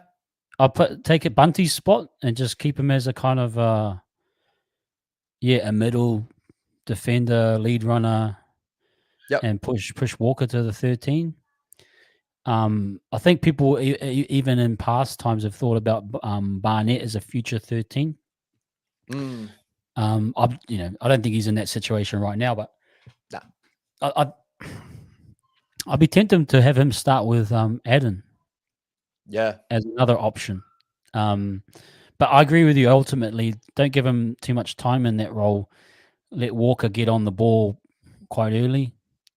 I'll take it Bunty's spot and just keep him as a kind of a middle defender, lead runner, and push Walker to the 13. I think people even in past times have thought about Barnett as a future 13. I don't think he's in that situation right now, but I'd be tempted to have him start with Adden.
Yeah.
As another option. But I agree with you. Ultimately, don't give him too much time in that role. Let Walker get on the ball quite early.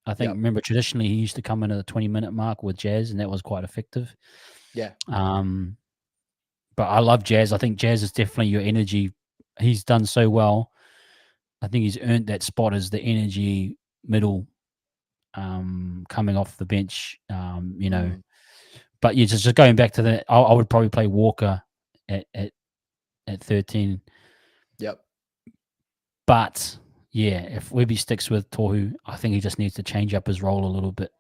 I think, remember, traditionally he used to come in at the 20-minute mark with Jazz, and that was quite effective.
Yeah.
But I love Jazz. I think Jazz is definitely your energy. He's done so well. I think he's earned that spot as the energy middle, coming off the bench. But yeah, just going back to that, I would probably play Walker at 13.
Yep.
But yeah, if Webby sticks with Tohu, I think he just needs to change up his role a little bit.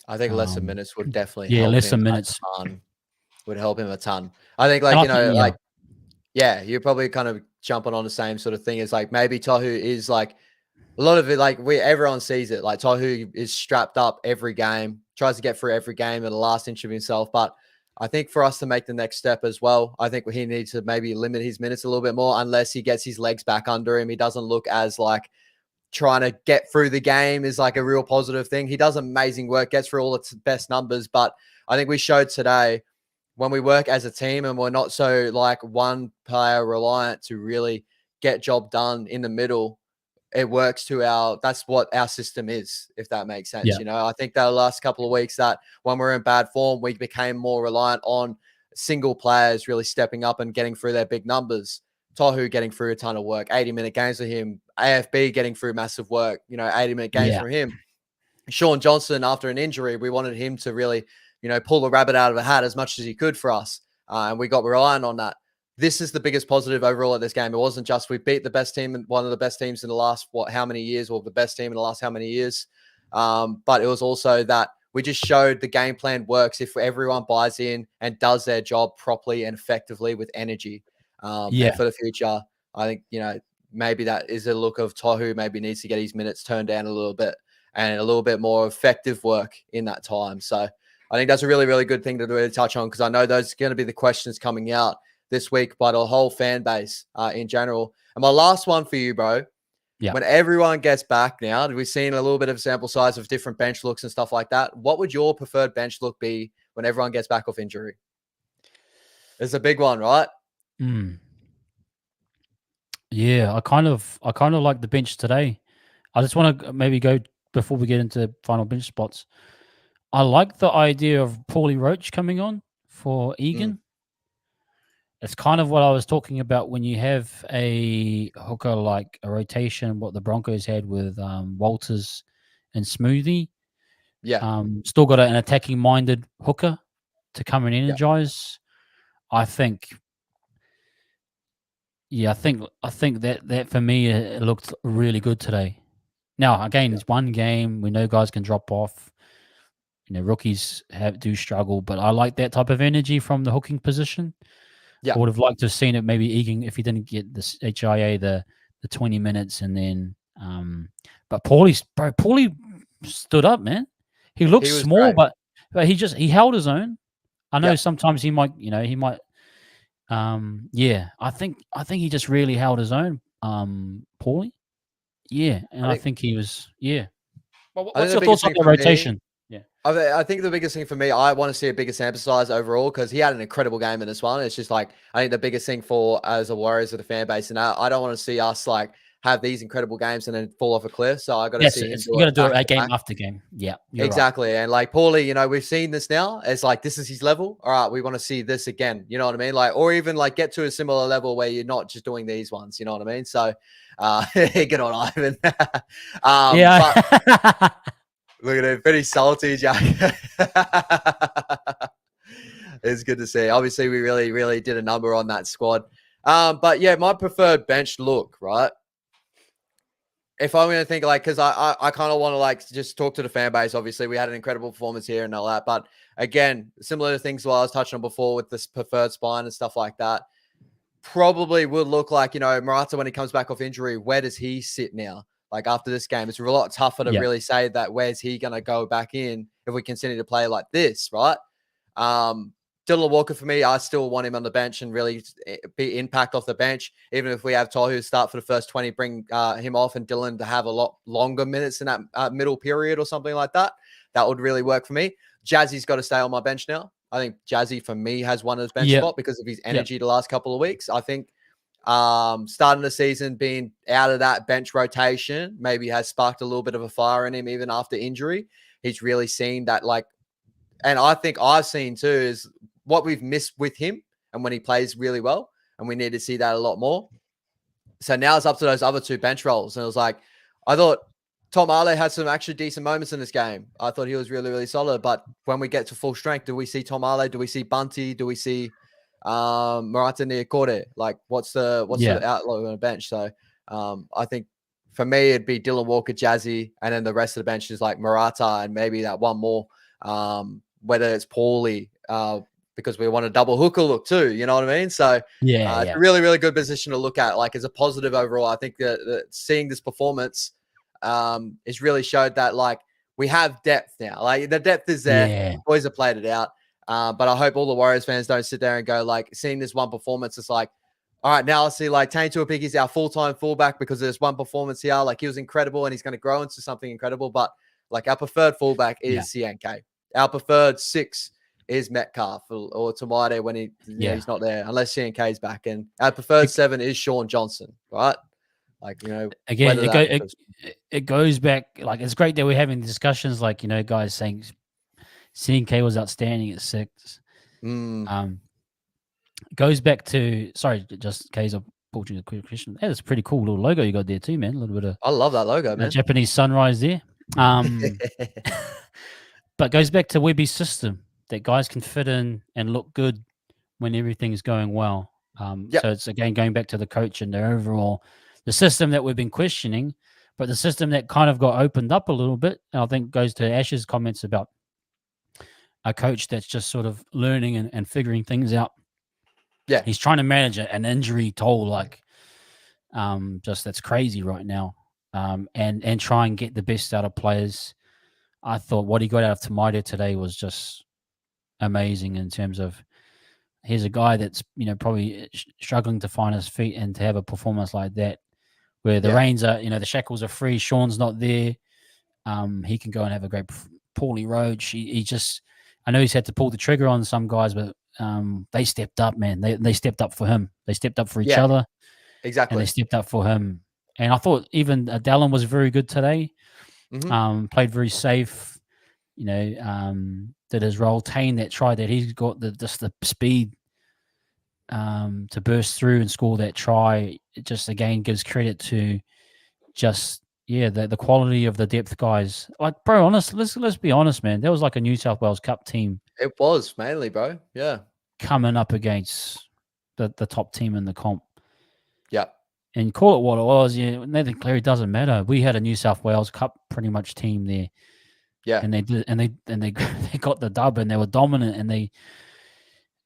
I think lesser minutes would definitely help
lesser
him
minutes
a ton. Would help him a ton. I think, like, you're probably kind of jumping on the same sort of thing as, like, maybe Tohu is like a lot of it, like, everyone sees it. Like, Tohu is strapped up every game, tries to get through every game at the last inch of himself. But I think for us to make the next step as well, I think he needs to maybe limit his minutes a little bit more, unless he gets his legs back under him. He doesn't look as like trying to get through the game is like a real positive thing. He does amazing work, gets through all its best numbers. But I think we showed today when we work as a team and we're not so like one player reliant to really get job done in the middle, it works to that's what our system is, if that makes sense. I think that the last couple of weeks that when we're in bad form, we became more reliant on single players really stepping up and getting through their big numbers. Tohu getting through a ton of work, 80-minute games for him. AFB getting through massive work, 80-minute games for him. Sean Johnson, after an injury, we wanted him to really, pull the rabbit out of a hat as much as he could for us. And we got relying on that. This is the biggest positive overall at this game. It wasn't just we beat the best team, one of the best teams in the last, how many years, or the best team in the last how many years. But it was also that we just showed the game plan works if everyone buys in and does their job properly and effectively with energy. And for the future, I think, maybe that is a look of Tohu maybe needs to get his minutes turned down a little bit and a little bit more effective work in that time. So I think that's a really, really good thing to really touch on, because I know those are going to be the questions coming out this week by the whole fan base in general. And my last one for you, bro. Yeah. When everyone gets back now, we've seen a little bit of sample size of different bench looks and stuff like that. What would your preferred bench look be when everyone gets back off injury? It's a big one, right?
Yeah, I kind of like the bench today. I just want to maybe go before we get into final bench spots. I like the idea of Paulie Roach coming on for Egan. It's kind of what I was talking about when you have a hooker like a rotation, what the Broncos had with Walters and Smoothie.
Yeah.
Still got an attacking-minded hooker to come and energize. I think, I think that for me it looked really good today. Now again, it's one game. We know guys can drop off. Rookies do struggle, but I like that type of energy from the hooking position.
Yeah.
I would have liked to have seen it maybe Egan if he didn't get this HIA the 20 minutes and then but Paulie stood up, man. He looked small,
great.
but he held his own. I know
Yeah.
sometimes he might I think he just really held his own, Paulie. Yeah, and I think he was Well, what's your thoughts on the rotation?
I think the biggest thing for me, I want to see a bigger sample size overall because he had an incredible game in this one. It's just like, I think the biggest thing for as a Warriors of the fan base, and I don't want to see us like have these incredible games and then fall off a cliff. So I got to see him.
You got to do it game after game. Yeah,
exactly.
Right.
And like Paulie, we've seen this now. It's like this is his level. All right, we want to see this again. You know what I mean? Like, or even like get to a similar level where you're not just doing these ones. You know what I mean? So, get on Ivan.
But,
look at him, pretty salty, Jack. It's good to see. Obviously, we really, really did a number on that squad. But yeah, my preferred bench look, right? If I'm going to think like, because I kind of want to like just talk to the fan base. Obviously, we had an incredible performance here and all that. But again, similar to things I was touching on before with this preferred spine and stuff like that, probably would look like, Morata when he comes back off injury, where does he sit now? Like after this game, it's a lot tougher to really say that where's he going to go back in if we continue to play like this, right? Dylan Walker, for me, I still want him on the bench and really be impact off the bench. Even if we have Tohu start for the first 20, bring him off and Dylan to have a lot longer minutes in that middle period or something like that. That would really work for me. Jazzy's got to stay on my bench now. I think Jazzy, for me, has won his bench spot because of his energy the last couple of weeks. I think starting the season being out of that bench rotation maybe has sparked a little bit of a fire in him even after injury. He's really seen that, like, and I think I've seen too is what we've missed with him and when he plays really well, and we need to see that a lot more. So now it's up to those other two bench roles. And it was like, I thought Tom Ale had some actually decent moments in this game. I thought he was really, really solid. But when we get to full strength, do we see Tom Ale? Do we see Bunty? Do we see Morata Niokore? Like, what's the outlook on the bench? So I think for me, it'd be Dylan Walker, Jazzy, and then the rest of the bench is like Morata and maybe that one more, whether it's Paulie, because we want a double hooker look too. You know what I mean? So it's a really, really good position to look at. Like, as a positive overall, I think that seeing this performance has really showed that, like, we have depth now. Like, the depth is there.
Yeah.
Boys have played it out. But I hope all the Warriors fans don't sit there and go, like, seeing this one performance, it's like, all right, now I see like Tane Tuivasa-Sheck is our full-time fullback because there's one performance here. Like, he was incredible and he's going to grow into something incredible. But like, our preferred fullback is CNK. Our preferred 6 is Metcalf or Tamade when he's not there, unless CNK is back. And our preferred 7 is Sean Johnson, right? Like,
again, it goes back. Like, it's great that we're having discussions like, guys saying CNK was outstanding at 6. Goes back to, sorry, just in case I pulled you a quick question. That's a pretty cool little logo you got there too, man. A little bit of,
I love that logo, man.
Japanese sunrise there. But goes back to Webby's system that guys can fit in and look good when everything's going well. So it's again going back to the coach and the system that we've been questioning, but the system that kind of got opened up a little bit. And I think goes to Ash's comments about a coach that's just sort of learning and figuring things out.
Yeah,
he's trying to manage an injury toll, like just that's crazy right now, and try and get the best out of players. I thought what he got out of Tamade today was just amazing in terms of here's a guy that's probably struggling to find his feet, and to have a performance like that where the reins are, the shackles are free, Sean's not there, he can go and have a great Paulie Roach. He just, I know he's had to pull the trigger on some guys, but they stepped up, man. They stepped up for him. They stepped up for each
Yeah,
other, and
exactly.
they stepped up for him. And I thought even Dallin was very good today. Played very safe. Did his role. Tane that try that he's got the speed to burst through and score that try. It just again gives credit to just the quality of the depth guys. Like, bro, honest, let's be honest, man. There was like a New South Wales Cup team.
It was mainly, bro. Yeah.
Coming up against the top team in the comp.
Yeah.
And call it what it was. Yeah, Nathan Cleary doesn't matter. We had a New South Wales Cup pretty much team there.
Yeah.
And they did, and they got the dub, and they were dominant, and they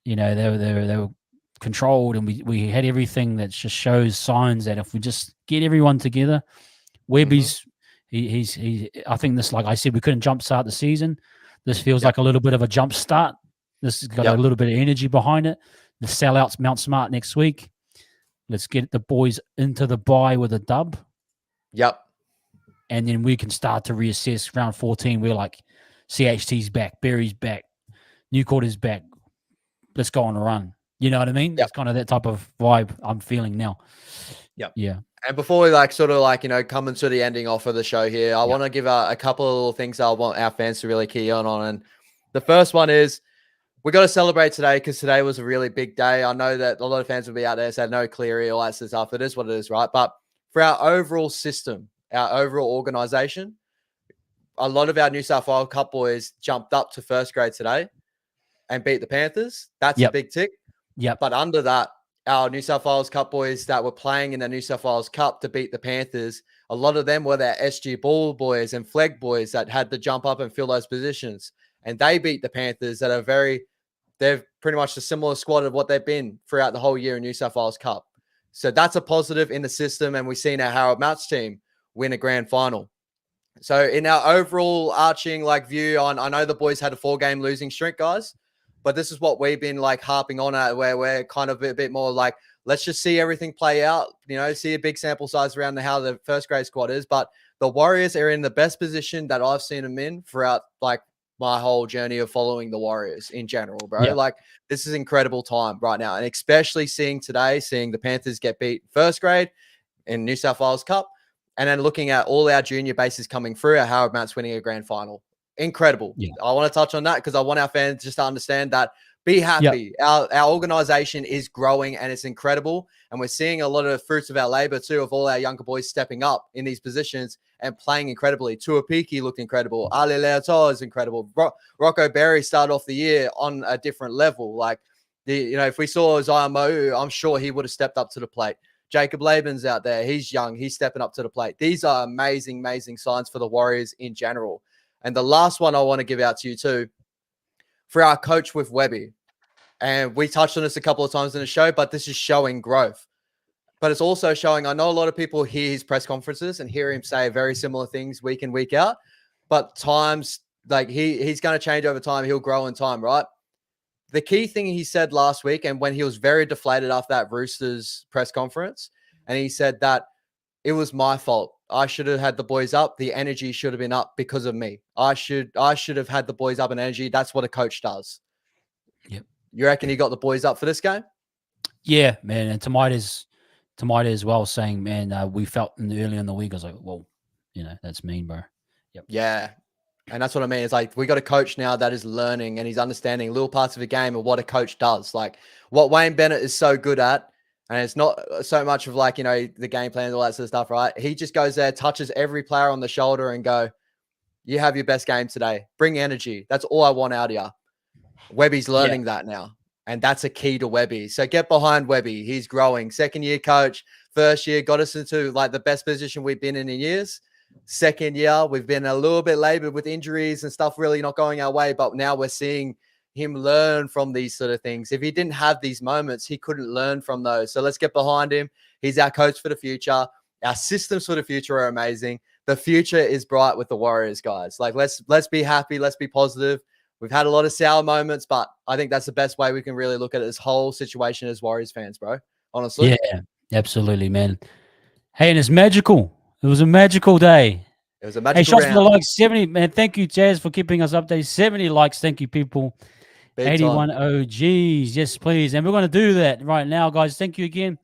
were controlled, and we had everything that just shows signs that if we just get everyone together, Webby's he I think this, like I said, we couldn't jumpstart the season. This feels like a little bit of a jump start. This has got a little bit of energy behind it. The sellouts Mount Smart next week. Let's get the boys into the bye with a dub.
Yep.
And then we can start to reassess round 14. We're like, CHT's back, Berry's back, Newcourt is back. Let's go on a run. You know what I mean? It's kind of that type of vibe I'm feeling now.
Yep.
Yeah.
And before we coming to the ending off of the show here, I want to give a couple of little things I want our fans to really key on. And the first one is we got to celebrate today because today was a really big day. I know that a lot of fans will be out there saying no Cleary, all that stuff. It is what it is, right? But for our overall system, our overall organization, a lot of our New South Wales Cup boys jumped up to first grade today and beat the Panthers. That's a big tick.
Yeah.
But under that, our New South Wales Cup boys that were playing in the New South Wales Cup to beat the Panthers, a lot of them were their SG Ball boys and Flag boys that had to jump up and fill those positions. And they beat the Panthers that are they're pretty much a similar squad of what they've been throughout the whole year in New South Wales Cup. So that's a positive in the system. And we've seen our Harold Mount's team win a grand final. So in our overall arching view on, I know the boys had a 4-game losing streak, guys, but this is what we've been harping on at, where we're kind of a bit more let's just see everything play out, see a big sample size around how the first grade squad is. But the Warriors are in the best position that I've seen them in throughout my whole journey of following the Warriors in general, bro.
Yeah.
This is incredible time right now. And especially seeing the Panthers get beat first grade in New South Wales Cup. And then looking at all our junior bases coming through, our Harold Mount's winning a grand final. Incredible. Yeah. I want to touch on that because I want our fans just to understand that. Be happy. Our organization is growing and it's incredible. And we're seeing a lot of fruits of our labor too, of all our younger boys stepping up in these positions and playing incredibly. Tuapiki looked incredible. Ali Leotoa is incredible. Rocco Berry started off the year on a different level. If we saw Zion Mo'u, I'm sure he would have stepped up to the plate. Jacob Laban's out there. He's young. He's stepping up to the plate. These are amazing, amazing signs for the Warriors in general. And the last one I want to give out to you too, for our coach with Webby. And we touched on this a couple of times in the show, but this is showing growth. But it's also showing, I know a lot of people hear his press conferences and hear him say very similar things week in, week out. But times, he's going to change over time. He'll grow in time, right? The key thing he said last week, and when he was very deflated after that Roosters press conference, and he said that it was my fault. I should have had the boys up. The energy should have been up because of me. I should have had the boys up in energy. That's what a coach does.
Yep.
You reckon he got the boys up for this game?
Yeah, man. And Tamaita as well saying, man, we felt early in the week. I was like, well, that's mean, bro. Yep.
Yeah. And that's what I mean. It's we got a coach now that is learning and he's understanding little parts of the game of what a coach does. What Wayne Bennett is so good at, and it's not so much of the game plan and all that sort of stuff, right? He just goes there, touches every player on the shoulder and go, you have your best game today. Bring energy. That's all I want out of you. Webby's learning that now. And that's a key to Webby. So get behind Webby. He's growing. Second-year coach. First year got us into the best position we've been in years. Second year, we've been a little bit labored with injuries and stuff really not going our way. But now we're seeing him learn from these sort of things. If he didn't have these moments, he couldn't learn from those. So let's get behind him. He's our coach for the future. Our systems for the future are amazing. The future is bright with the Warriors, guys. Let's be happy. Let's be positive. We've had a lot of sour moments, but I think that's the best way we can really look at this whole situation as Warriors fans, bro. Honestly.
Yeah, absolutely, man. Hey, and it's magical. It was a magical day.
It was a magical
Hey, shots
round.
for the likes, 70. Man, thank you, Jazz, for keeping us updated. 70 likes. Thank you, people.
Big
81
time.
OGs. Yes, please. And we're going to do that right now, guys. Thank you again.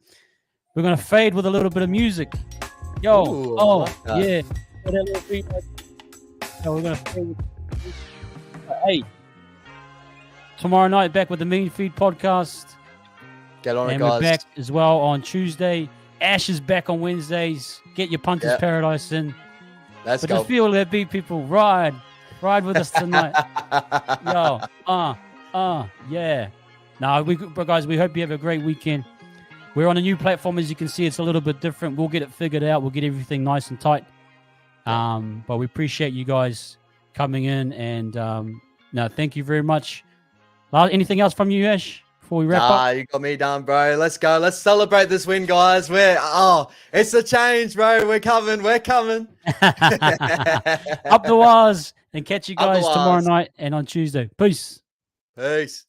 We're going to fade with a little bit of music. Yo.
Ooh, I
Oh,
like that.
yeah. That little beat right there. So we're going to fade with hey. Tomorrow night, back with the Mean Feed podcast.
Get on it,
And
guys.
we're back as well on Tuesday. Ash is back on Wednesdays. Get your Punters Paradise in.
Let's
But
go.
just feel that beat, people. Ride with us tonight. Yo, yeah. No, guys, we hope you have a great weekend. We're on a new platform, as you can see. It's a little bit different. We'll get it figured out. We'll get everything nice and tight. But we appreciate you guys coming in, and no, thank you very much. Anything else from you, Ash, before we wrap up?
You got me done, bro. Let's go. Let's celebrate this win, guys. It's a change, bro. We're coming. Up
the wires, and catch you guys tomorrow night and on Tuesday. Peace.
Peace.